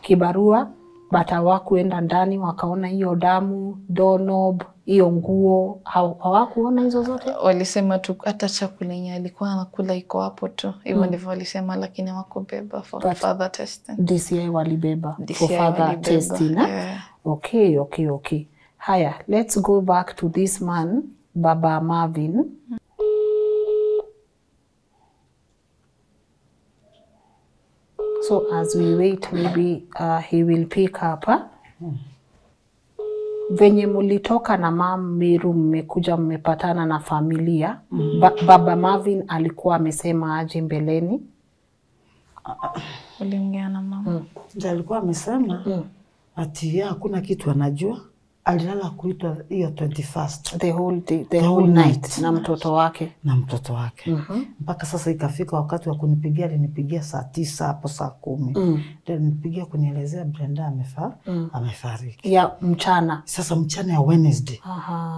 kibarua, but hawakuenda ndani wakaona hiyo damu, doorknob, hiyo nguo, hawakuona hizo zote? Walisema tu hata chakula yenye alikuwa anakula iko hapo tu. Hivyo ndivyo walisema, lakini hawakubeba for further testing. DCI walibeba for further testing. Yeah. Okay. Haya, let's go back to this man, Baba Marvin. So as we wait, maybe he will pick up. Venye mulitoka na Mam Meru mmekuja mmepatana na familia. Baba Marvin alikuwa amesema aje mbeleni? Uliongea na mama? Alikuwa amesema ati hakuna kitu anajua. Alilala kuitwa hiyo 21st. The whole night. Na mtoto wake. Mpaka sasa ikafika wakati wa kunipigia, alinipigia saa 9 hapo saa 10. Ndio nipigia kunielezea Brenda amefariki. Ya mchana. Sasa mchana ya Wednesday.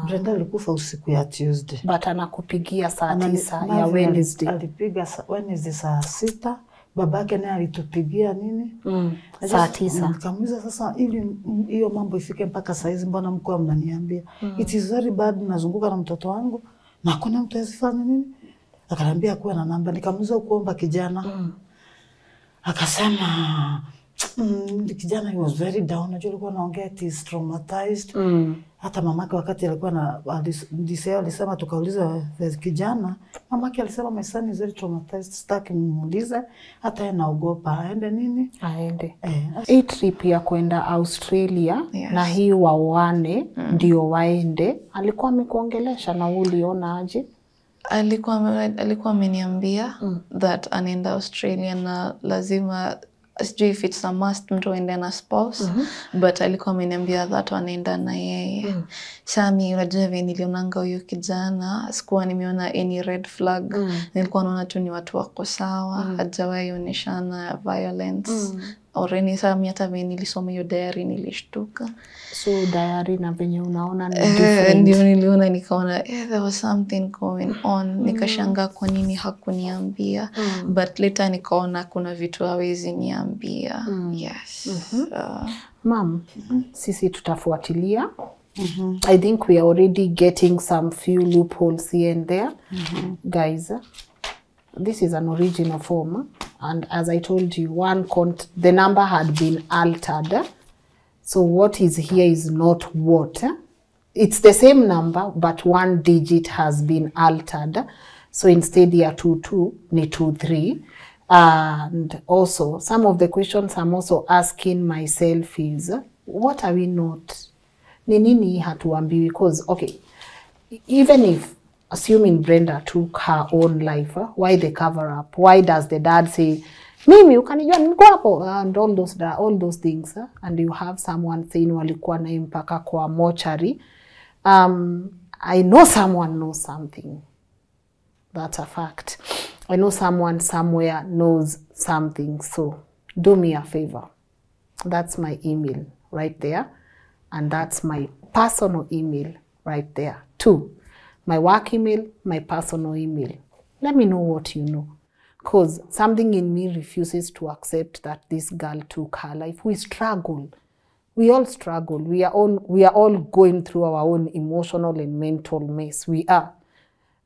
Brenda alikufa usiku ya Tuesday. But anakupigia saa 9 ya Wednesday. Alipiga Wednesday saa 6. Babake naye alitupigia nini? Saa 9. Nikamuuliza sasa ili hiyo mambo ifike mpaka saa hizi mbona mko mnaniambia? It is very bad, nazunguka na mtoto wangu na hakuna mtu asifanye nini? Akaniambia kuwa na namba. Nikamuuliza kuomba kijana. Akasema kijana he was very down. Najua alikuwa anaongea he is traumatized. Hata mamake wakati alikuwa na alisema tukauliza kijana, mamake alisema my son is very traumatized, sitaki muulize, hata yeye naogopa aende nini? Aende. Hii trip ya kwenda Australia na hii waoane ndio waende, alikuwa amekuongelesha na uliona aje? Alikuwa ameniambia that anaenda Australia na lazima, sijui if it's a must mtu aende na spouse, but alikuwa ameniambia that anaenda na yeye. Sami, unajua vile nilionanga huyo kijana, sikuwa nimeona any red flag. Nilikuwa naona tu ni watu wako sawa, hajawahi onyeshana violence. Already Sami, hata vile nilisoma hiyo diary nilishtuka. So diary na venye unaona ni different. Ndio niliona nikaona there was something going on. Nikashangaa kwa nini hakuniambia. But later nikaona kuna vitu hawezi niambia. Yes. Mom, sisi tutafuatilia. I think we are already getting some few loopholes here and there. Guys, this is an original form, and as I told you, the number had been altered. So what is here is not what. It's the same number, but one digit has been altered. So instead ya 22 ni 23. And also, some of the questions I'm also asking myself is, what are we not? Ni nini hatuambiwi? Because, okay, even if, assuming Brenda took her own life, why the cover up? Why does the dad say, mimi ukanijua niko hapo, and all those things, and you have someone saying walikuwa na mpaka kwa mortuary? I know someone knows something. That's a fact. I know someone somewhere knows something. So do me a favor. That's my email right there. And that's my personal email right there too. my work email, my personal email. Let me know what you know. Because something in me refuses to accept that this girl took her life. We struggle. We all struggle. We are all going through our own emotional and mental mess. We are.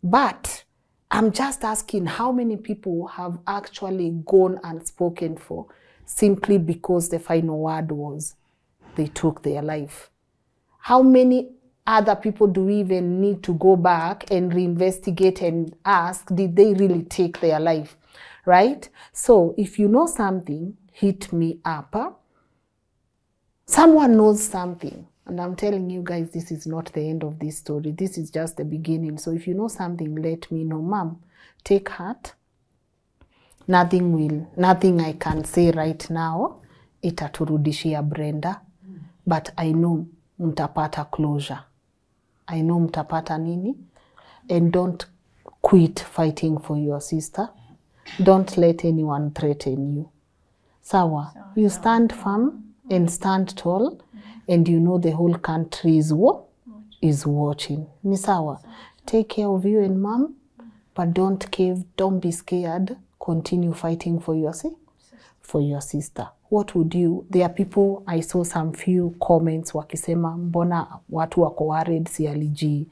But I'm just asking how many people have actually gone unspoken for simply because the final word was they took their life. How many other people do we even need to go back and reinvestigate and ask, did they really take their life? Right? So if you know something, hit me up. Someone knows something. And I'm telling you guys, this is not the end of this story. This is just the beginning. So if you know something, let me know. Mom, take heart. Nothing I can say right now, itaturudishia Brenda. But I know mtapata closure. I know mtapata nini. And don't quit fighting for your sister. Don't let anyone threaten you. Sawa, you stand firm and stand tall, and you know the whole country is watching. Ni sawa. Take care of you and mom, but don't cave, don't be scared. Continue fighting for your sister. What would you? There are people, I saw some few comments wakisema mbona watu wako worried si aliji.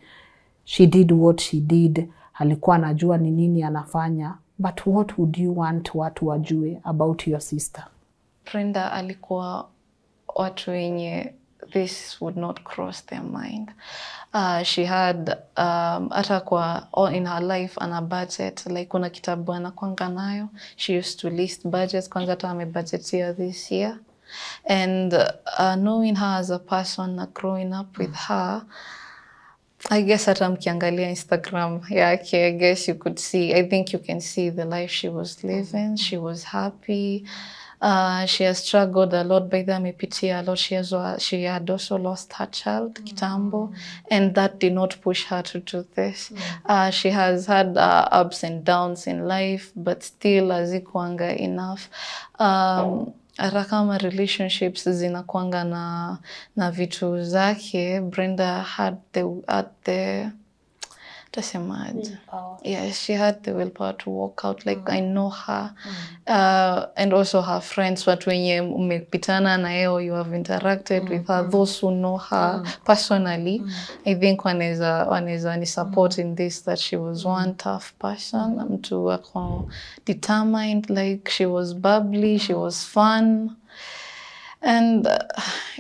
She did what she did. Alikuwa anajua ni nini anafanya. But what would you want watu wajue about your sister? Brenda alikuwa watu wenye this would not cross their mind. She had hata kwa in her life ana budget, like kuna kitabu anakuanga nayo. She used to list budgets, kwanza hata amebudgetia this year. And knowing her as a person, growing up with her, I guess hata mkiangalia Instagram yake, I guess you could see, I think you can see the life she was living. She was happy. She has struggled a lot by the amepitia a lot. She had also lost her child, kitambo, and that did not push her to do this. She has had ups and downs in life, but still hazikuanga enough. Hata kama relationships zinakuanga na vitu zake, Brenda had the yes, she had the willpower to walk out. Like I know her, and also her friends. Watu wenye umepitana na yeye, you have interacted with her. Those who know her personally, I think waneza ni support in this, that she was one tough person. Mtu wako determined, like she was bubbly, she was fun. And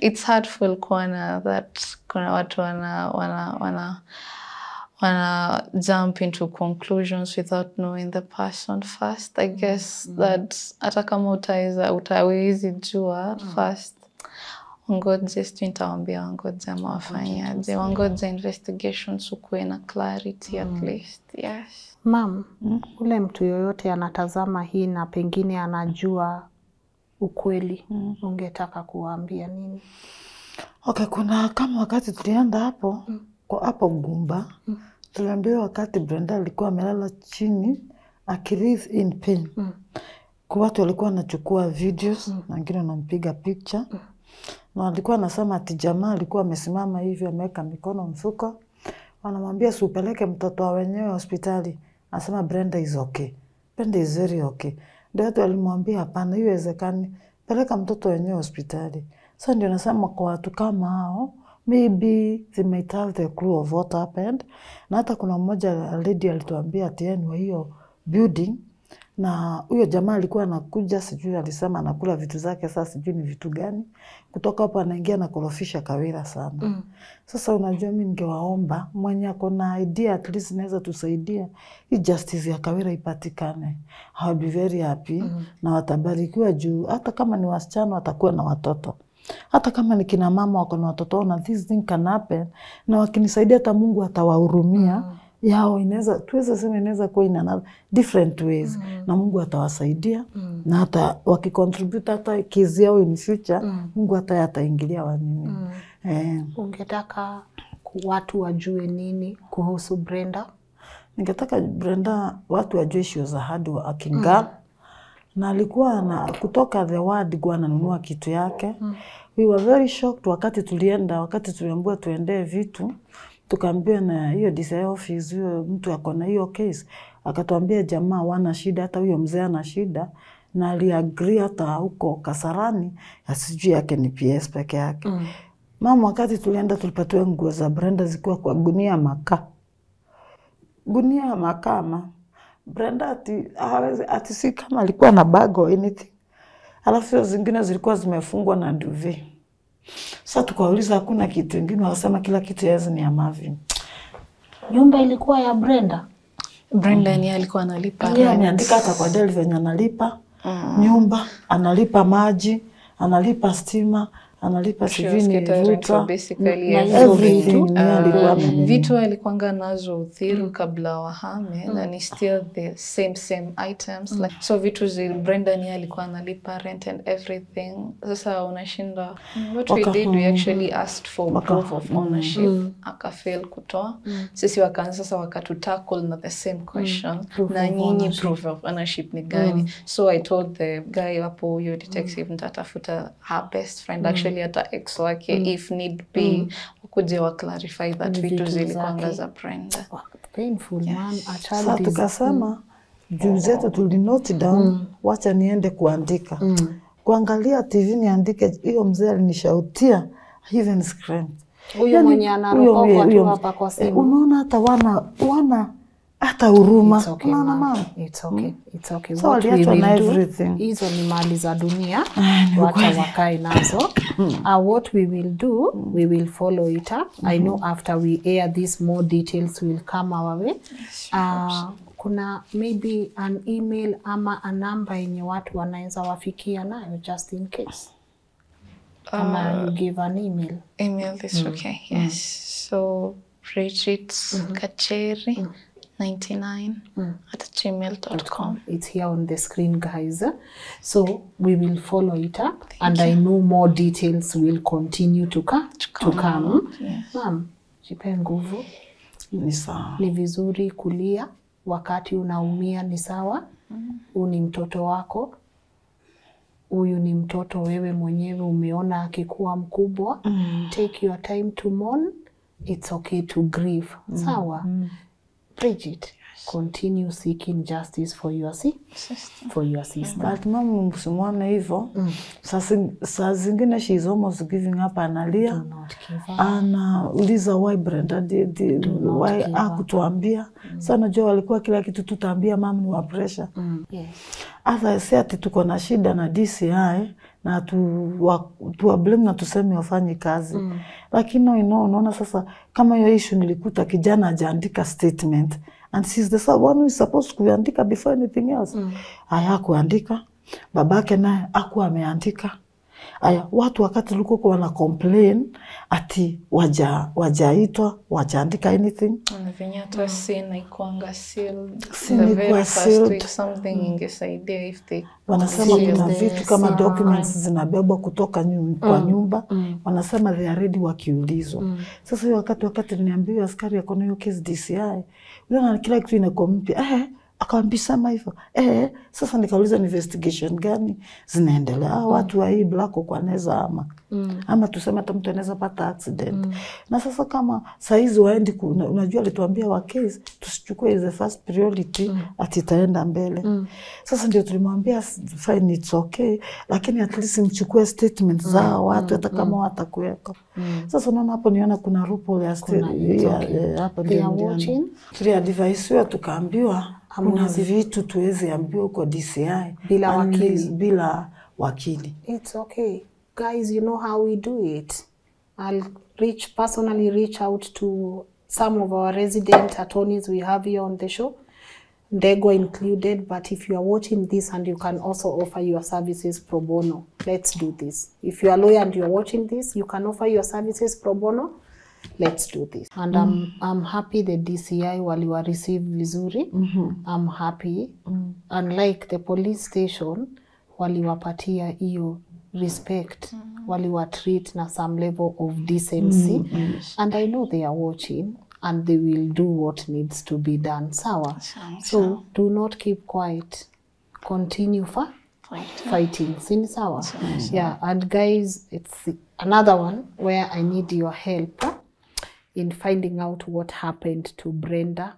it's hurtful kuona that kuna watu wanna jump into conclusions without knowing the person first. I guess that hata kama utawezi jua first, wangoje, nitawaambia wangoje mawafanyaje, wangoje investigations ukuwe na clarity at least. Yes. Mom, ule mtu yoyote anatazama hii na pengine anajua ukweli, ungetaka kuwaambia nini? Okay, kuna kama wakati tulienda hapo, kwa hapo Gumba, tuliambiwa wakati Brenda alikuwa amelala chini, akirith in pain. Kwa watu walikuwa wanachukua videos, na wengine wanampiga picture. Na walikuwa wanasema ati jamaa alikuwa amesimama hivi ameweka mikono mfuko. Wanamwambia usipeleke mtoto wa wenyewe hospitali. Anasema Brenda is okay. Brenda is very okay. Ndio watu walimwambia hapana, haiwezekani. Peleka mtoto wenyewe hospitali. Sasa ndio nasema kwa watu kama hao, maybe they might have the clue of what happened. Na hata kuna mmoja lady alituambia ati yeye wa hiyo building, na huyo jamaa alikuwa anakuja, sijui alisema anakula vitu zake, sasa sijui ni vitu gani. Kutoka hapo anaingia na korofisha Kawira sana. Sasa unajua mimi ningewaomba mwenye ako na idea at least naweza tusaidia hii justice ya Kawira ipatikane. I will be very happy. Na watabarikiwa juu hata kama ni wasichana watakuwa na watoto. Hata kama ni kina mama wako na watoto na this thing can happen, na wakinisaidia hata Mungu atawahurumia. Yao inaweza, tuweza sema inaweza kuwa in another different ways. Na Mungu atawasaidia. Na hata wakicontribute hata kizi yao in future, Mungu hata ataingilia wanini. Ungetaka watu wajue nini kuhusu Brenda? Ningetaka Brenda watu wajue she was a hard working girl. Na alikuwa na kutoka the word kwa ananunua kitu yake. We were very shocked wakati tuliambiwa tuendee vitu. Tukaambiwa na hiyo DCI office, huyo mtu akona hiyo case, akatuambia jamaa wana shida, hata huyo mzee ana shida, na aliagree hata huko Kasarani asijui yake ni PS peke yake. Mama, wakati tulienda tulipatiwa nguo za Brenda zikiwa kwa gunia makaa. Gunia ya makaa. Brenda ati si kama alikuwa na bag or anything. Alafu zingine zilikuwa zimefungwa na duvet. Sasa tukauliza hakuna kitu kingine, wakasema kila kitu yazi ni ya Marvin. Nyumba ilikuwa ya Brenda. Brenda ni alikuwa analipa. Yeye ameandika hata kwa deli venye analipa nyumba, analipa maji, analipa stima, analipa sivini vuta. Vitu alikuanga nazo Uthiru kabla wahame na ni still the same items. Like, so vitu Brenda ni alikuwa analipa rent and everything. Sasa unashinda. What we did, we actually asked for proof of ownership. Akafail kutoa. Sisi wakaanza sasa wakatutackle na the same question. Na nyinyi proof of ownership ni gani? So I told the guy hapo, huyo detective, nitatafuta her best friend, actually hata ex wake, if need be, kuje wa clarify that vitu zilikuanga za Brenda. Painful, man. Sasa tukasema, juu zetu tulinote down, wacha niende kuandika. Kuangalia TV niandike, hiyo mzee alinishautia, even screamed. Huyo mwenye anaropoka tu hapa kwa simu. Unaona hata wana hata huruma. It's okay, it's okay. It's okay. So what we will do, hizo ni mali za dunia, wacha wakae nazo. What we will do, we will follow it up. I know after we air this, more details will come our way. Kuna maybe an email ama a number yenye watu wanaweza wafikia nayo, just in case. Kama you give an email. Email is okay, yes. So, Bridget Kacheri 99 at gmail.com. It's here on the screen, guys. So we will follow it up. And I know more details will continue to come. Yes. Ma'am, jipe nguvu. Ni sawa. Ni vizuri kulia wakati unaumia, ni sawa. Huyu ni mtoto wako. Huyu ni mtoto wewe mwenyewe umeona akikuwa mkubwa. Take your time to mourn. It's okay to grieve. Sawa. Bridget, continue seeking justice for your sister. But mama msimwone hivyo. Saa zingine she is almost giving up, analia. Do not give up. Anauliza why Brenda did, why hakutuambia. Sasa najua walikuwa kila kitu tutaambia mama ni wa pressure. Yes. Asa si ati tuko na shida na DCI na tuwa blame na tuseme wafanye kazi. Lakini unaona sasa kama hiyo issue nilikuta kijana hajaandika statement and she's the one who is supposed to kuandika before anything else. Aya kuandika, babake naye hakuwa ameandika. Aya watu wakati tulikuwa wana complain ati wajaitwa, wajaandika anything. Vinyata sina ikuanga sealed. The very first week something ingesaidia if they wanasema kuna vitu kama documents zinabebwa kutoka kwa nyumba. Wanasema they are ready wakiulizwa. Sasa hiyo wakati niambiwa askari yako na hiyo case DCI, unaona kila kitu inakuwa mpya. Akaambia sema hivyo. Sasa nikauliza investigation gani zinaendelea? Watu wa hii black kwa neza ama tuseme hata mtu anaweza pata accident. Na sasa kama saizi waendi unajua alituambia wa case tusichukue as the first priority ati itaenda mbele. Sasa ndio tulimwambia fine, it's okay, lakini at least mchukue statements za watu hata kama watakuweka. Sasa unaona hapo niona kuna loophole ya hapo ndio. Clear device wa tukaambiwa kuna vitu tuwezi ambiwa kwa DCI bila wakili. It's okay. Guys, you know how we do it. I'll personally reach out to some of our resident attorneys we have here on the show, Ndego included, but if you are watching this and you can also offer your services pro bono, let's do this. If you are a lawyer and you're watching this, you can offer your services pro bono. Let's do this. And I'm happy the DCI waliwa receive vizuri. I'm happy. Unlike the police station, waliwapatia hiyo respect. Waliwa treat na some level of decency. And I know they are watching and they will do what needs to be done. Sawa. So do not keep quiet. Continue fighting. Sini sawa? Yeah. And guys, it's another one where I need your help. in finding out what happened to Brenda.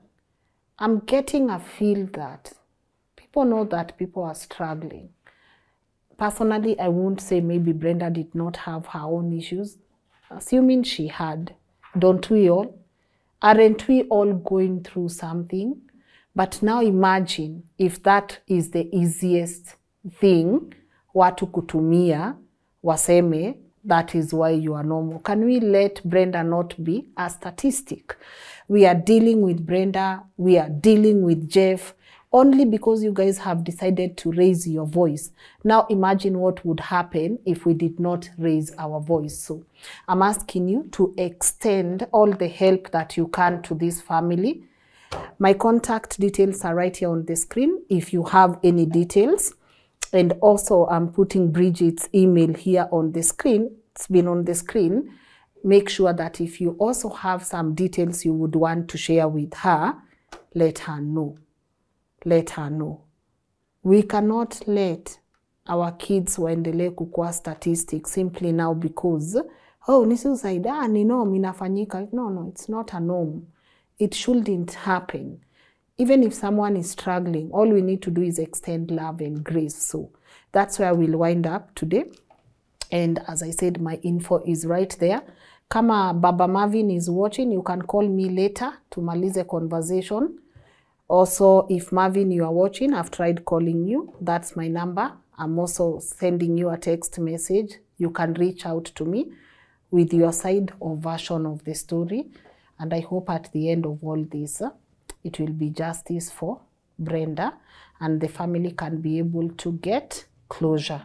I'm getting a feel that people know that people are struggling. Personally, I won't say maybe Brenda did not have her own issues. Assuming she had, don't we all? Aren't we all going through something? But now imagine if that is the easiest thing, watu kutumia, waseme, that is why you are normal. Can we let Brenda not be a statistic? We are dealing with Brenda, we are dealing with Jeff, only because you guys have decided to raise your voice. Now imagine what would happen if we did not raise our voice. So I'm asking you to extend all the help that you can to this family. My contact details are right here on the screen if you have any details. And also I'm putting Bridget's email here on the screen. It's been on the screen. Make sure that if you also have some details you would want to share with her, let her know. Let her know. We cannot let our kids waendelee kukua statistics simply now because, oh, ni suicide, ni norm inafanyika. No, it's not a norm. It shouldn't happen. Even if someone is struggling, all we need to do is extend love and grace. So that's where we'll wind up today. And as I said, my info is right there. Kama Baba Marvin is watching, you can call me later to malize conversation. Also, if Marvin, you are watching, I've tried calling you. That's my number. I'm also sending you a text message. You can reach out to me with your side or version of the story. And I hope at the end of all this, it will be justice for Brenda and the family can be able to get closure.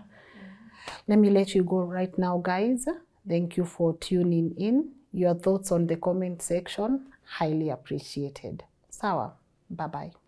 Let me let you go right now, guys. Thank you for tuning in. Your thoughts on the comment section, highly appreciated. Sawa. Bye-bye.